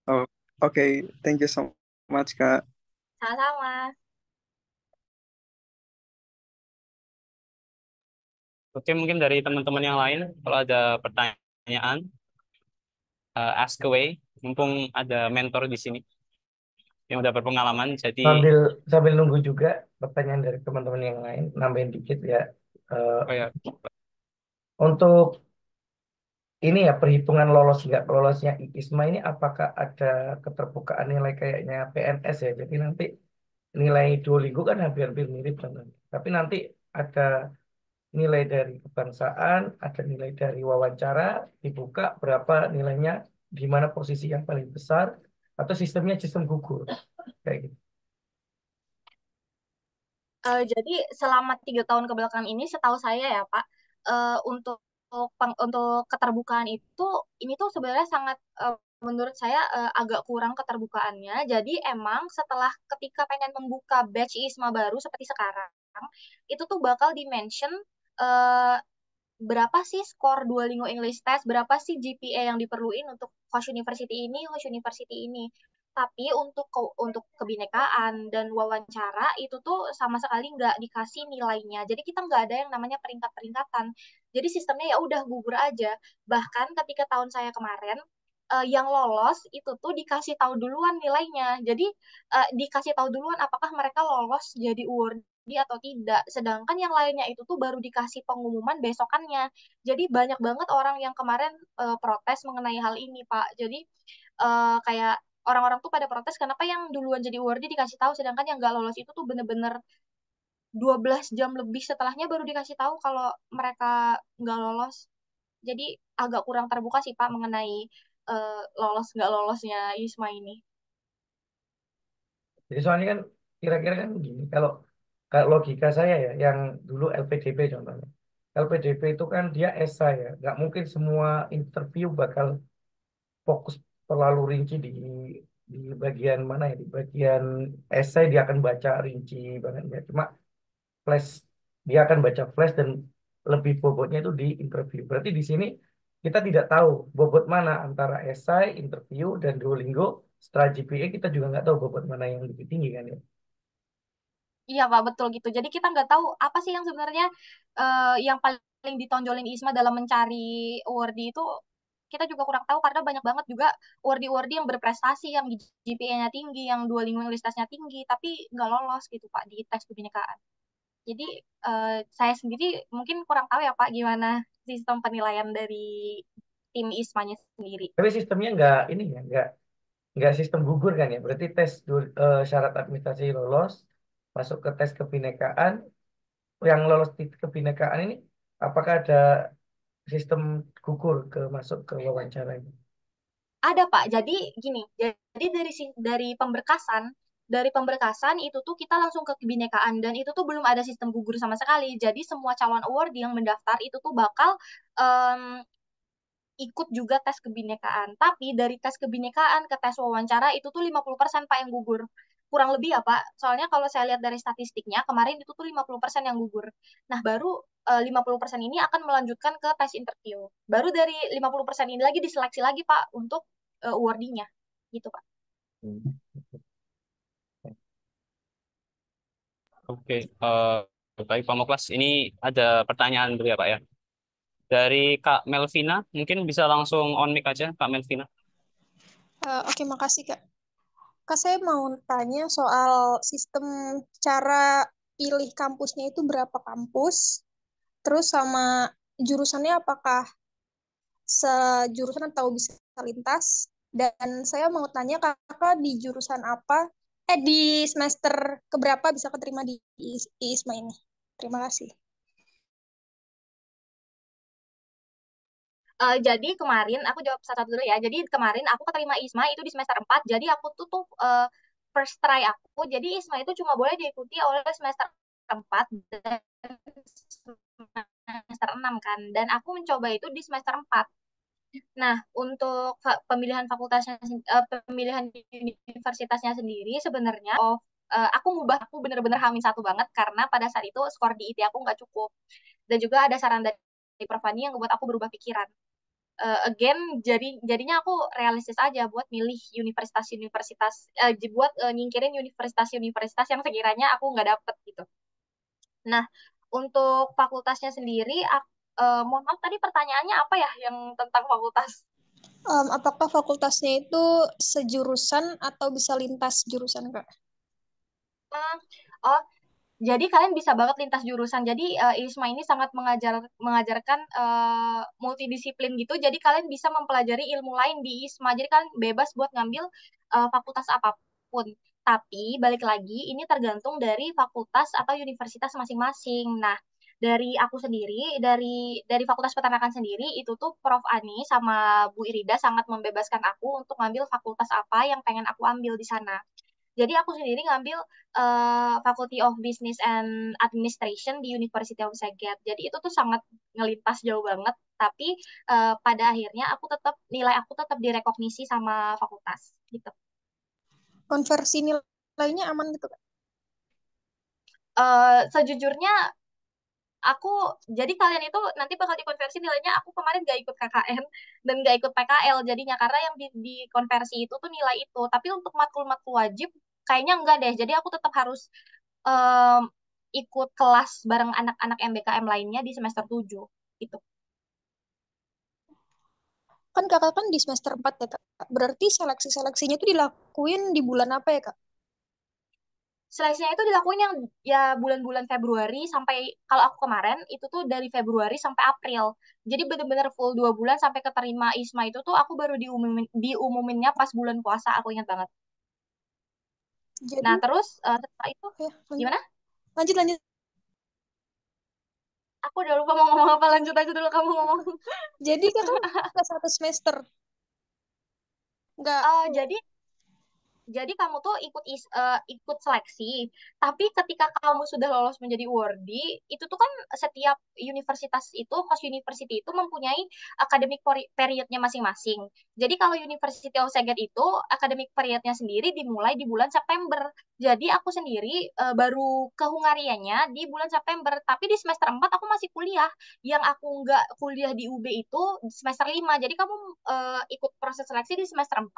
Oh, oke. Thank you so much, Kak. Sama-sama. Oke, mungkin dari teman-teman yang lain, kalau ada pertanyaan, ask away. Mumpung ada mentor di sini yang udah berpengalaman, jadi Sambil sambil nunggu juga pertanyaan dari teman-teman yang lain, nambahin dikit ya. Eh, oh ya, untuk ini ya perhitungan lolos nggak lolosnya ISMA ini apakah ada keterbukaan nilai kayaknya PNS ya? Jadi nanti nilai Duolingo kan hampir-hampir mirip kan. Tapi nanti ada nilai dari kebangsaan, ada nilai dari wawancara, dibuka berapa nilainya, di mana posisi yang paling besar, atau sistemnya sistem gugur kayak gitu. Jadi selama 3 tahun kebelakangan ini, setahu saya ya Pak, untuk keterbukaan itu, ini tuh sebenarnya sangat menurut saya agak kurang keterbukaannya. Jadi emang setelah ketika pengen membuka batch ISMA baru seperti sekarang, itu tuh bakal di-mention eh, berapa sih skor Duolingo English Test, berapa sih GPA yang diperluin untuk host university ini, host university ini. Tapi untuk kebinekaan dan wawancara itu tuh sama sekali nggak dikasih nilainya. Jadi kita nggak ada yang namanya peringkat-peringkatan. Jadi sistemnya ya udah gugur aja. Bahkan ketika tahun saya kemarin, yang lolos itu tuh dikasih tahu duluan nilainya. Jadi dikasih tahu duluan apakah mereka lolos jadi awardee atau tidak. Sedangkan yang lainnya itu tuh baru dikasih pengumuman besokannya. Jadi banyak banget orang yang kemarin protes mengenai hal ini, Pak. Jadi kayak orang-orang tuh pada protes kenapa yang duluan jadi awardee dikasih tahu, sedangkan yang nggak lolos itu tuh bener-bener 12 jam lebih setelahnya baru dikasih tahu kalau mereka nggak lolos. Jadi agak kurang terbuka sih Pak mengenai lolos nggak lolosnya ISMA ini. Jadi soalnya kan kira-kira kan gini, kalau kalau logika saya ya, yang dulu LPDP contohnya. LPDP itu kan dia esai ya, nggak mungkin semua interview bakal fokus terlalu rinci di bagian mana ya, di bagian esai dia akan baca rinci banget ya. Cuma flash dia akan baca flash dan lebih bobotnya itu di interview. Berarti di sini kita tidak tahu bobot mana antara esai, interview dan Duolingo. Setelah GPA kita juga nggak tahu bobot mana yang lebih tinggi kan ya. Iya Pak, betul gitu. Jadi kita nggak tahu apa sih yang sebenarnya yang paling ditonjolin ISMA dalam mencari awardee itu, kita juga kurang tahu karena banyak banget juga awardee-awardee yang berprestasi, yang GPA-nya tinggi, yang Duolingo English-nya tinggi, tapi nggak lolos gitu Pak di tes kebinekaan. Jadi saya sendiri mungkin kurang tahu ya Pak gimana sistem penilaian dari tim ISMA-nya sendiri. Tapi sistemnya nggak ini ya, nggak sistem gugur kan ya. Berarti syarat administrasi lolos, masuk ke tes kebinekaan. Yang lolos di kebinekaan ini, apakah ada sistem gugur ke masuk ke wawancara ini? Ada Pak. Jadi gini, jadi dari pemberkasan itu tuh kita langsung ke kebinekaan dan itu tuh belum ada sistem gugur sama sekali. Jadi semua calon award yang mendaftar itu tuh bakal em, ikut juga tes kebinekaan. Tapi dari tes kebinekaan ke tes wawancara itu tuh 50% Pak yang gugur. Kurang lebih ya Pak. Soalnya kalau saya lihat dari statistiknya, kemarin itu tuh 50% yang gugur. Nah, baru 50% ini akan melanjutkan ke tes interview. Baru dari 50% ini lagi diseleksi lagi Pak untuk awardee-nya. Gitu Pak. Hmm. Oke, baik Pak Moklas. Ini ada pertanyaan dulu ya Pak ya. Dari Kak Melvina, mungkin bisa langsung on mic aja Kak Melvina. Oke, makasih Kak. Kak, saya mau tanya soal sistem cara pilih kampusnya itu berapa kampus, terus sama jurusannya apakah sejurusan atau bisa lintas, dan saya mau tanya kakak di jurusan apa, di semester keberapa bisa keterima di ISMA ini. Terima kasih. Jadi kemarin aku jawab satu-satu dulu ya. Jadi kemarin aku keterima ISMA itu di semester 4. Jadi aku tuh first try aku. Jadi ISMA itu cuma boleh diikuti oleh semester 4 dan semester 6 kan. Dan aku mencoba itu di semester 4. Nah, untuk pemilihan universitasnya sendiri sebenarnya aku ngubah, aku bener-bener hamin satu banget karena pada saat itu skor di IT aku nggak cukup. Dan juga ada saran dari Prof. Fani yang membuat aku berubah pikiran. Again, jadinya aku realistis aja buat milih universitas-universitas, buat nyingkirin universitas-universitas yang sekiranya aku nggak dapet gitu. Nah, untuk fakultasnya sendiri, mohon maaf tadi pertanyaannya apa ya yang tentang fakultas? Apakah fakultasnya itu sejurusan atau bisa lintas jurusan, Kak? Hmm, oh, jadi kalian bisa banget lintas jurusan. Jadi ISMA ini sangat mengajarkan multidisiplin gitu. Jadi kalian bisa mempelajari ilmu lain di ISMA. Jadi kalian bebas buat ngambil fakultas apapun. Tapi balik lagi ini tergantung dari fakultas atau universitas masing-masing. Nah, dari aku sendiri, dari Fakultas Peternakan sendiri itu tuh Prof Ani sama Bu Irida sangat membebaskan aku untuk ngambil fakultas apa yang pengen aku ambil di sana. Jadi aku sendiri ngambil Faculty of Business and Administration di University of Saget. Jadi itu tuh sangat ngelintas jauh banget. Tapi pada akhirnya nilai aku tetap direkognisi sama fakultas gitu. Konversi nilainya aman gitu, Kak? Sejujurnya aku jadi kalian itu nanti bakal dikonversi nilainya. Aku kemarin gak ikut KKN dan gak ikut PKL jadinya karena yang dikonversi itu tuh nilai itu. Tapi untuk matkul-matkul wajib kayaknya enggak deh. Jadi aku tetap harus em, ikut kelas bareng anak-anak MBKM lainnya di semester 7 gitu. Kan kakak kan di semester 4 ya kak. Berarti seleksi-seleksinya itu dilakuin di bulan apa ya kak? Seleksinya itu dilakuin yang ya bulan-bulan Februari sampai, kalau aku kemarin itu tuh dari Februari sampai April. Jadi bener-bener full 2 bulan sampai keterima ISMA itu tuh aku baru diumuminnya pas bulan puasa, aku ingat banget. Jadi, Nah terus setelah itu ya lanjut. gimana? Lanjut, lanjut. Aku udah lupa mau ngomong apa, lanjut aja dulu kamu ngomong. Jadi kakak nggak 1 semester. Nggak. Jadi kamu tuh ikut seleksi, tapi ketika kamu sudah lolos menjadi awardee, itu tuh kan setiap universitas itu, host university itu mempunyai academic periodnya masing-masing. Jadi kalau University of Saget itu academic periodnya sendiri dimulai di bulan September. Jadi aku sendiri baru ke Hungarianya di bulan September, tapi di semester 4 aku masih kuliah. Yang aku nggak kuliah di UB itu semester 5. Jadi kamu ikut proses seleksi di semester 4.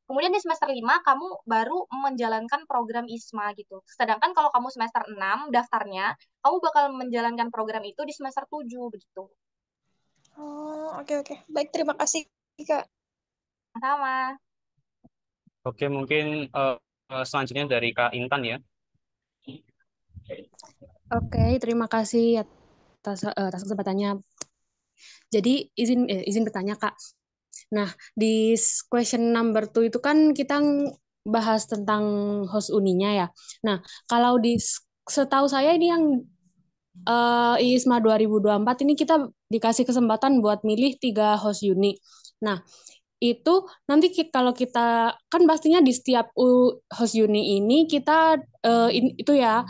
Kemudian di semester 5 kamu baru menjalankan program ISMA gitu. Sedangkan kalau kamu semester 6 daftarnya, kamu bakal menjalankan program itu di semester 7 begitu. Oh, oke, oke. Baik, terima kasih kak. Sama. Oke, mungkin selanjutnya dari Kak Intan ya. Oke, terima kasih atas kesempatannya. Jadi izin bertanya Kak. Nah, di question number 2 itu kan kita bahas tentang host uninya ya. Nah, kalau setahu saya ini yang ISMA 2024 ini kita dikasih kesempatan buat milih 3 host uni. Nah, itu nanti kalau kita kan pastinya di setiap host uni ini kita itu ya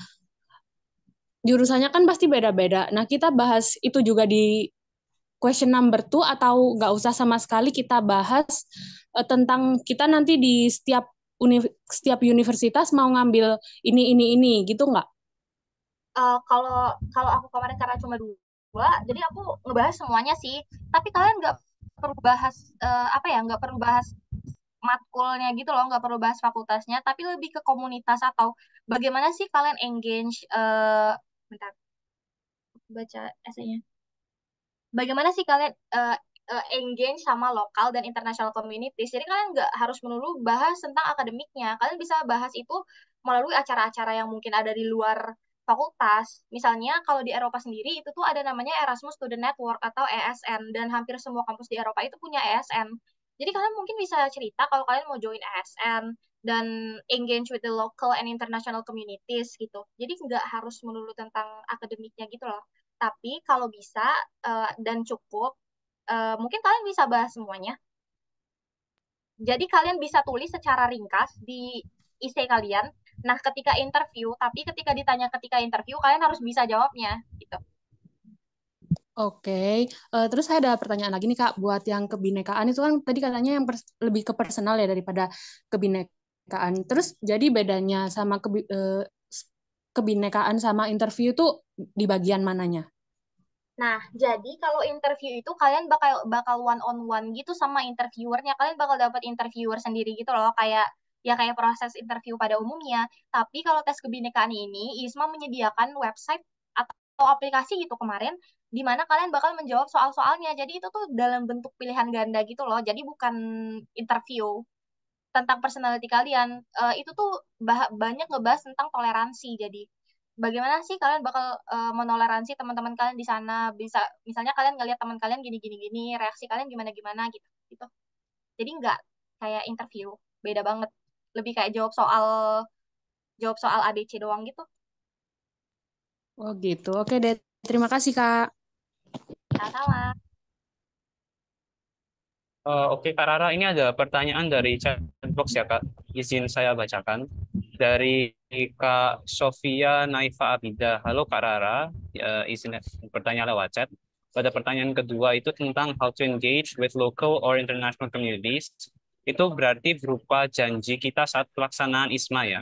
jurusannya kan pasti beda-beda. Nah, kita bahas itu juga di question number 2 atau nggak usah sama sekali kita bahas tentang kita nanti di setiap universitas mau ngambil ini gitu nggak? Kalau aku kemarin karena cuma 2, jadi aku ngebahas semuanya sih. Tapi kalian nggak perlu bahas apa ya, nggak perlu bahas matkulnya gitu loh, nggak perlu bahas fakultasnya, tapi lebih ke komunitas atau bagaimana sih kalian engage, bentar, baca esainya. Bagaimana sih kalian engage sama lokal dan international communities. Jadi kalian nggak harus melulu bahas tentang akademiknya. Kalian bisa bahas itu melalui acara-acara yang mungkin ada di luar fakultas. Misalnya kalau di Eropa sendiri itu tuh ada namanya Erasmus Student Network atau ESN, dan hampir semua kampus di Eropa itu punya ESN. Jadi kalian mungkin bisa cerita kalau kalian mau join ESN dan engage with the local and international communities gitu. Jadi nggak harus melulu tentang akademiknya gitu loh. Tapi kalau bisa dan cukup, mungkin kalian bisa bahas semuanya. Jadi kalian bisa tulis secara ringkas di essay kalian. Nah, ketika interview, tapi ketika interview, kalian harus bisa jawabnya, gitu. Oke, terus saya ada pertanyaan lagi nih Kak, buat yang kebinekaan itu kan tadi katanya yang lebih ke personal ya daripada kebinekaan. Terus jadi bedanya sama kebinekaan sama interview tuh di bagian mananya? Nah, jadi kalau interview itu kalian bakal one on one gitu sama interviewernya. Kalian bakal dapat interviewer sendiri gitu loh, kayak proses interview pada umumnya. Tapi kalau tes kebinekaan ini, ISMA menyediakan website atau aplikasi gitu kemarin, di mana kalian bakal menjawab soal-soalnya. Jadi itu tuh dalam bentuk pilihan ganda gitu loh. Jadi bukan interview tentang personality kalian. Itu tuh banyak ngebahas tentang toleransi. Jadi bagaimana sih kalian bakal menoleransi teman-teman kalian di sana? Bisa misalnya kalian ngelihat teman kalian gini gini gini, reaksi kalian gimana gimana gitu. Gitu. Jadi nggak kayak interview, beda banget. Lebih kayak jawab soal ABC doang gitu. Oh gitu, oke deh. Terima kasih Kak. Sama-sama. Oke, Kak Rara, ini ada pertanyaan dari chat box ya, Kak. Izin saya bacakan. Dari Kak Sofia Naifa Abida. Halo, Kak Rara. Izin bertanya lewat chat. Pada pertanyaan kedua itu tentang how to engage with local or international communities. Itu berarti berupa janji kita saat pelaksanaan ISMA ya.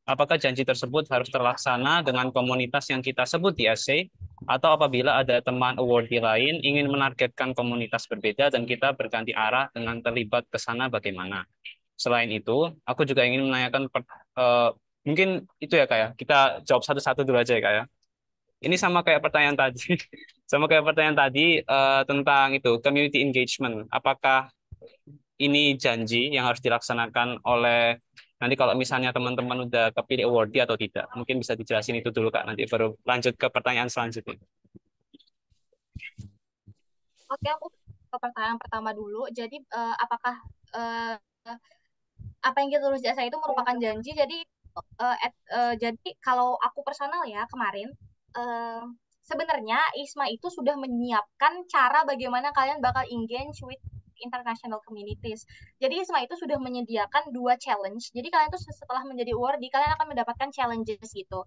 Apakah janji tersebut harus terlaksana dengan komunitas yang kita sebut di essay, atau apabila ada teman awardee lain ingin menargetkan komunitas berbeda dan kita berganti arah dengan terlibat ke sana bagaimana? Selain itu, aku juga ingin menanyakan mungkin itu ya Kak ya, kita jawab satu-satu dulu aja ya Kak ya. Ini sama kayak pertanyaan tadi. Sama kayak pertanyaan tadi tentang itu community engagement. Apakah ini janji yang harus dilaksanakan oleh nanti kalau misalnya teman-teman udah kepilih awardee atau tidak? Mungkin bisa dijelasin itu dulu Kak, nanti baru lanjut ke pertanyaan selanjutnya. Oke, aku ke pertanyaan pertama dulu. Jadi, apakah eh, apa yang kita tulis di essay itu merupakan janji? Jadi kalau aku personal ya kemarin, eh, sebenarnya ISMA itu sudah menyiapkan cara bagaimana kalian bakal engage with international communities. Jadi ISMA itu sudah menyediakan 2 challenge. Jadi kalian tuh setelah menjadi awardee, kalian akan mendapatkan challenges gitu.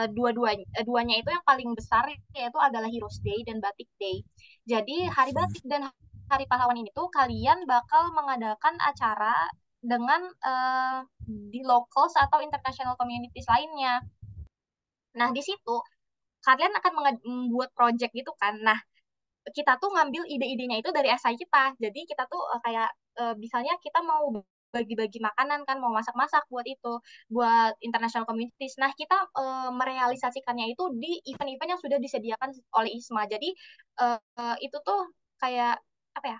Duanya itu yang paling besar yaitu adalah Heroes Day dan Batik Day. Jadi hari Batik dan Hari Pahlawan ini tuh kalian bakal mengadakan acara dengan di locals atau international communities lainnya. Nah, di situ kalian akan membuat project gitu kan. Nah, kita tuh ngambil ide-idenya itu dari esai kita. Jadi kita tuh kayak misalnya kita mau bagi-bagi makanan kan, mau masak-masak buat itu, buat international communities. Nah, kita merealisasikannya itu di event-event yang sudah disediakan oleh ISMA. Jadi itu tuh kayak apa ya?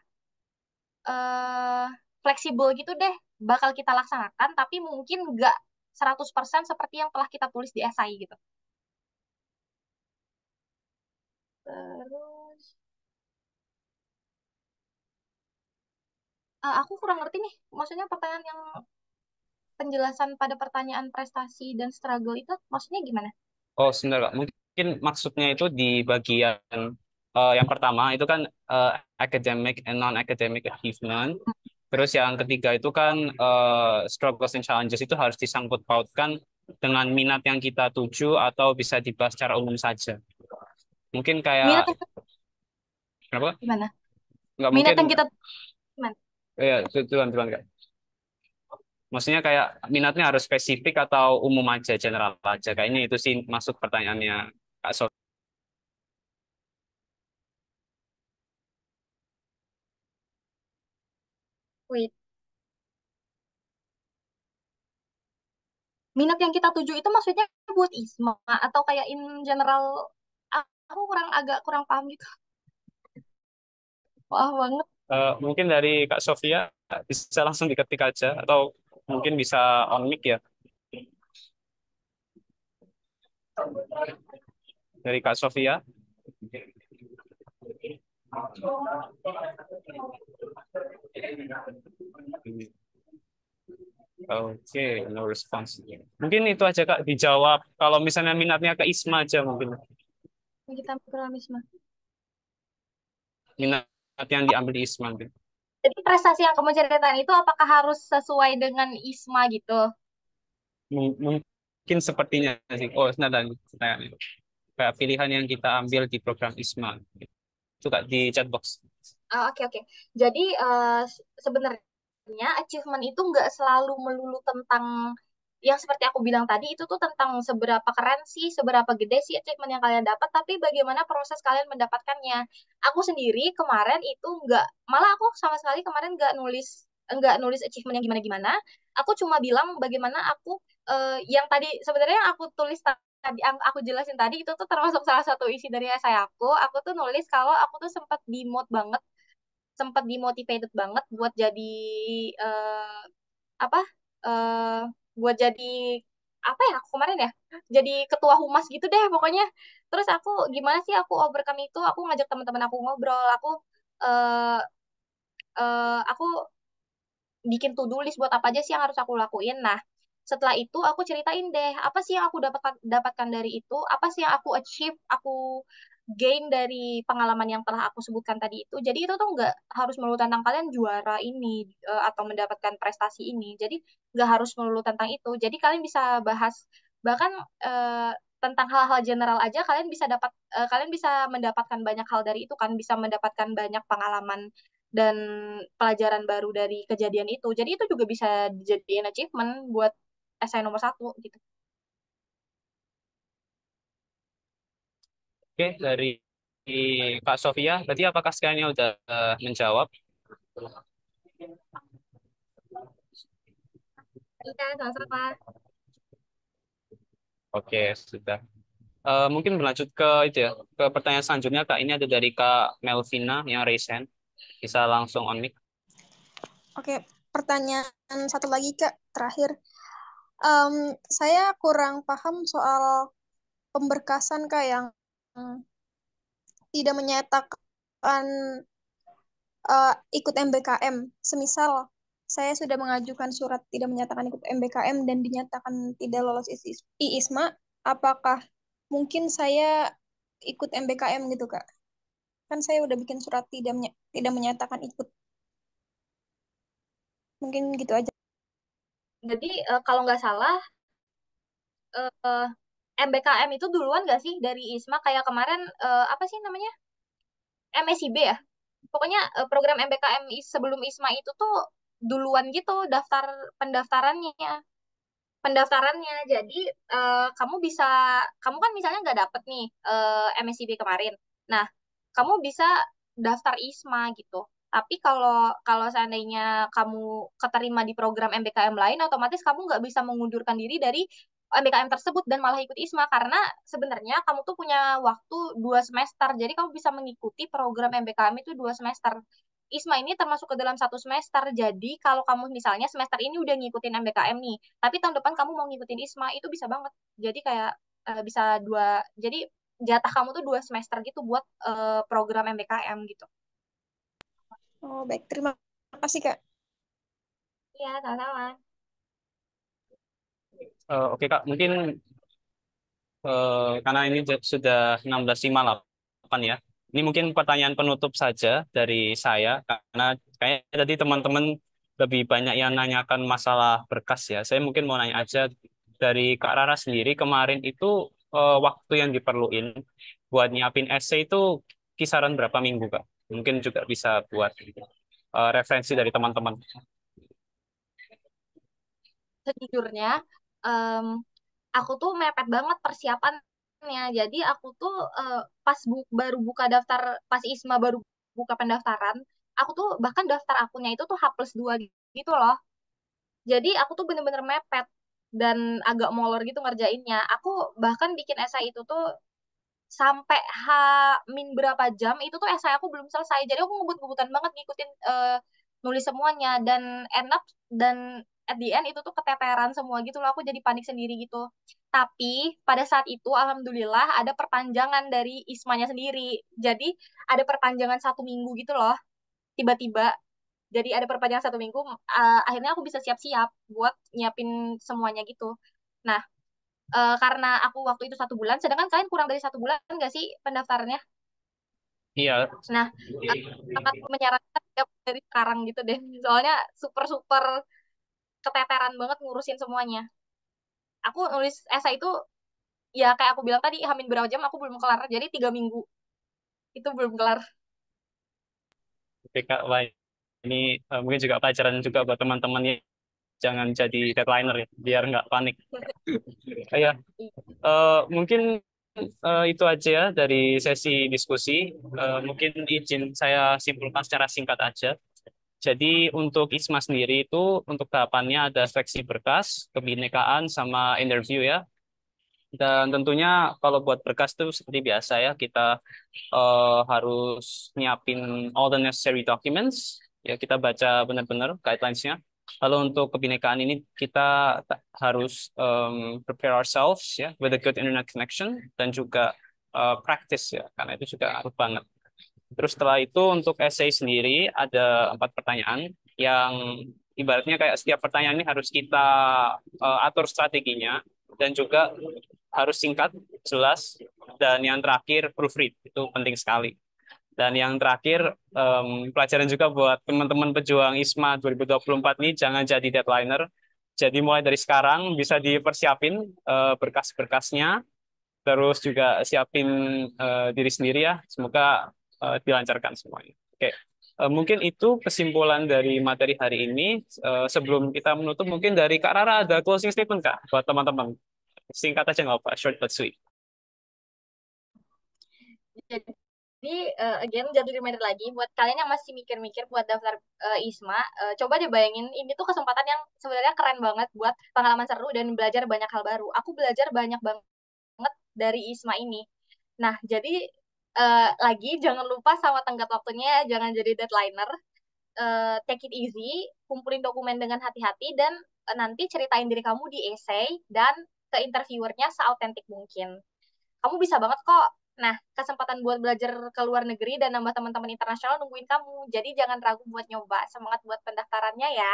eh Fleksibel gitu deh, bakal kita laksanakan, tapi mungkin nggak 100% seperti yang telah kita tulis di esai gitu. Terus, aku kurang ngerti nih, maksudnya pertanyaan yang penjelasan pada pertanyaan prestasi dan struggle itu maksudnya gimana? Oh, sebentar Kak. Mungkin maksudnya itu di bagian yang pertama itu kan eh, academic and non-academic achievement. Terus yang ketiga itu kan struggles and challenges itu harus disangkut pautkan dengan minat yang kita tuju atau bisa dibahas secara umum saja. Mungkin kayak Minat yang kenapa? gimana? Nggak Minat mungkin yang kita gimana? ya tuan Kak. Maksudnya kayak minatnya harus spesifik atau umum aja, general aja. Kayaknya itu sih masuk pertanyaannya Kak Sof. Wait, minat yang kita tuju itu maksudnya buat ISMA atau kayak in general? Aku agak kurang paham gitu. Wah banget. Mungkin dari Kak Sofia bisa langsung diketik aja atau mungkin bisa on mic ya dari Kak Sofia. Oke, no response. Mungkin itu aja Kak dijawab. Kalau misalnya minatnya ke ISMA aja mungkin Kita mikroorganisme. minat yang diambil di ISMA. Mungkin. Jadi prestasi yang kamu ceritain itu apakah harus sesuai dengan ISMA gitu? Mungkin sepertinya sih. Oh, sebentar pertanyaannya. Kayak pilihan yang kita ambil di program ISMA. Itu Kak di chatbox. Oke, oke. Jadi sebenarnya achievement itu nggak selalu melulu tentang yang seperti aku bilang tadi itu tuh tentang seberapa keren sih, seberapa gede sih achievement yang kalian dapat, tapi bagaimana proses kalian mendapatkannya. Aku sendiri kemarin itu nggak, malah aku sama sekali kemarin nggak nulis achievement yang gimana-gimana. Aku cuma bilang bagaimana aku yang tadi sebenarnya yang aku tulis tadi yang aku jelasin tadi itu tuh termasuk salah satu isi dari esai aku. Aku tuh nulis kalau aku tuh sempat dimotivated banget buat jadi eh, apa eh buat jadi apa ya aku kemarin ya jadi ketua humas gitu deh pokoknya. Terus aku gimana sih aku overcome itu, aku ngajak teman-teman aku ngobrol, eh aku bikin to-do list buat apa aja sih yang harus aku lakuin. Nah, setelah itu aku ceritain deh apa sih yang aku dapatkan dari itu, apa sih yang aku achieve, aku gain dari pengalaman yang telah aku sebutkan tadi itu. Jadi itu tuh nggak harus melulu tentang kalian juara ini atau mendapatkan prestasi ini. Jadi nggak harus melulu tentang itu. Jadi kalian bisa bahas bahkan tentang hal-hal general aja kalian bisa mendapatkan banyak hal dari itu kan, bisa mendapatkan banyak pengalaman dan pelajaran baru dari kejadian itu. Jadi itu juga bisa dijadiin achievement buat essay nomor 1 gitu. Oke, dari Kak Sofia, tadi apakah sekaliannya udah menjawab? Iya, sama-sama. Oke, sudah. Mungkin berlanjut ke itu ya, ke pertanyaan selanjutnya Kak. Ini ada dari Kak Melvina yang raise hand. Bisa langsung on mic. Oke, pertanyaan satu lagi Kak, terakhir. Saya kurang paham soal pemberkasan Kak yang tidak menyatakan ikut MBKM. Semisal saya sudah mengajukan surat tidak menyatakan ikut MBKM dan dinyatakan tidak lolos IISMA, apakah mungkin saya ikut MBKM gitu Kak? Kan saya udah bikin surat tidak menyatakan ikut. Mungkin gitu aja. Jadi kalau nggak salah eh, MBKM itu duluan nggak sih dari ISMA kayak kemarin apa sih namanya MSIB ya? Pokoknya program MBKM sebelum ISMA itu tuh duluan gitu pendaftarannya. Pendaftarannya. Jadi kamu kan misalnya nggak dapet nih MSIB kemarin. Nah, kamu bisa daftar ISMA gitu. Tapi kalau kalau seandainya kamu keterima di program MBKM lain, otomatis kamu nggak bisa mengundurkan diri dari MBKM tersebut dan malah ikut ISMA karena sebenarnya kamu tuh punya waktu 2 semester. Jadi kamu bisa mengikuti program MBKM itu 2 semester. ISMA ini termasuk ke dalam 1 semester. Jadi kalau kamu misalnya semester ini udah ngikutin MBKM nih, tapi tahun depan kamu mau ngikutin ISMA itu bisa banget. Jadi kayak bisa jadi jatah kamu tuh 2 semester gitu buat program MBKM gitu. Oh, baik. Terima kasih, Kak. Iya, sama-sama. Oke Kak, mungkin karena ini sudah 16.58 ya. Ini mungkin pertanyaan penutup saja dari saya, karena kayaknya tadi teman-teman lebih banyak yang nanyakan masalah berkas ya. Saya mungkin mau nanya aja dari Kak Rara sendiri, kemarin itu waktu yang diperluin buat nyiapin essay itu kisaran berapa minggu Kak? Mungkin juga bisa buat referensi dari teman-teman. Sejujurnya, em, aku tuh mepet banget persiapannya. Jadi aku tuh pas baru buka daftar, pas ISMA baru buka pendaftaran, aku tuh bahkan daftar akunnya itu tuh H+2 gitu loh. Jadi aku tuh bener-bener mepet dan agak molor gitu ngerjainnya. Aku bahkan bikin esai itu tuh sampai berapa jam itu tuh esai aku belum selesai. Jadi aku ngebut-ngebutan banget ngikutin nulis semuanya dan end up dan at the end itu tuh keteteran semua gitu loh. Aku jadi panik sendiri gitu. Tapi pada saat itu alhamdulillah ada perpanjangan dari ISMA-nya sendiri. Jadi ada perpanjangan 1 minggu gitu loh. Tiba-tiba jadi ada perpanjangan 1 minggu, akhirnya aku bisa siap-siap buat nyiapin semuanya gitu. Nah, karena aku waktu itu 1 bulan, sedangkan kalian kurang dari 1 bulan nggak sih pendaftarannya? Iya. Nah, sangat menyarankan ya dari sekarang gitu deh. Soalnya super-super keteteran banget ngurusin semuanya. Aku nulis esai itu, ya kayak aku bilang tadi, hamin berapa jam aku belum kelar. Jadi 3 minggu itu belum kelar. Oke Kak, wah, ini mungkin juga pelajaran juga buat teman-teman ya. Jangan jadi deadliner ya, biar nggak panik. Ya, mungkin itu aja ya dari sesi diskusi. Mungkin izin saya simpulkan secara singkat aja. Jadi untuk ISMA sendiri itu untuk tahapannya ada seleksi berkas, kebinekaan, sama interview ya. Dan tentunya kalau buat berkas itu seperti biasa ya, kita harus nyiapin all the necessary documents. Ya, kita baca benar-benar guidelines-nya. Lalu untuk kebinekaan ini kita harus prepare ourselves ya with a good internet connection dan juga practice ya, karena itu juga harus banget. Terus setelah itu untuk essay sendiri ada 4 pertanyaan yang ibaratnya kayak setiap pertanyaan ini harus kita atur strateginya dan juga harus singkat, jelas, dan yang terakhir proofread itu penting sekali. Dan yang terakhir pelajaran juga buat teman-teman pejuang ISMA 2024 ini jangan jadi deadliner. Jadi mulai dari sekarang bisa dipersiapin berkas-berkasnya, terus juga siapin diri sendiri ya. Semoga dilancarkan semuanya. Oke. Mungkin itu kesimpulan dari materi hari ini. Sebelum kita menutup, mungkin dari Kak Rara ada closing statement Kak buat teman-teman. Singkat aja nggak apa, short but sweet. Jadi, again, jadi reminder lagi buat kalian yang masih mikir-mikir buat daftar ISMA, coba deh bayangin, ini tuh kesempatan yang sebenarnya keren banget buat pengalaman seru dan belajar banyak hal baru. Aku belajar banyak banget dari ISMA ini. Nah, jadi lagi jangan lupa sama tenggat waktunya, jangan jadi deadlineer. Take it easy, kumpulin dokumen dengan hati-hati, dan nanti ceritain diri kamu di essay dan ke interviewernya seautentik mungkin. Kamu bisa banget kok. Nah, kesempatan buat belajar ke luar negeri dan nambah teman-teman internasional nungguin kamu. Jadi jangan ragu buat nyoba. Semangat buat pendaftarannya ya.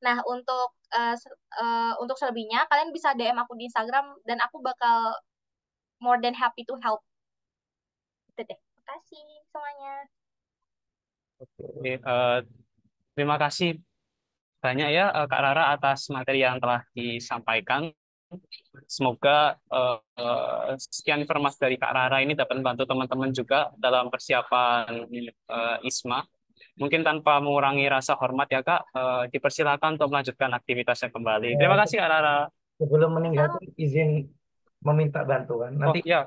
Nah, untuk selebihnya kalian bisa DM aku di Instagram dan aku bakal more than happy to help. Itu deh. Terima kasih semuanya. Oke, terima kasih banyak ya Kak Rara atas materi yang telah disampaikan. Semoga sekian informasi dari Kak Rara ini dapat membantu teman-teman juga dalam persiapan ISMA. Mungkin tanpa mengurangi rasa hormat ya Kak, dipersilakan untuk melanjutkan aktivitasnya kembali. Terima kasih Kak Rara. Sebelum meninggalkan izin meminta bantuan. Oh Nanti ya,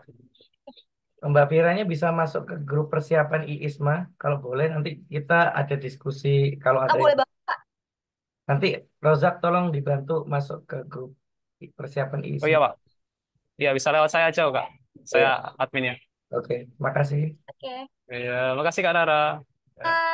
Mbak Firanya bisa masuk ke grup persiapan IISMA. Kalau boleh nanti kita ada diskusi kalau ada Boleh banget, Kak. nanti Rozak tolong dibantu masuk ke grup persiapan oh iya IISMA. Pak. Ya bisa lewat saya aja Kak. Saya Ya, adminnya. oke. Makasih. Oke. Ya, makasih Kak Rara. Ya. Bye.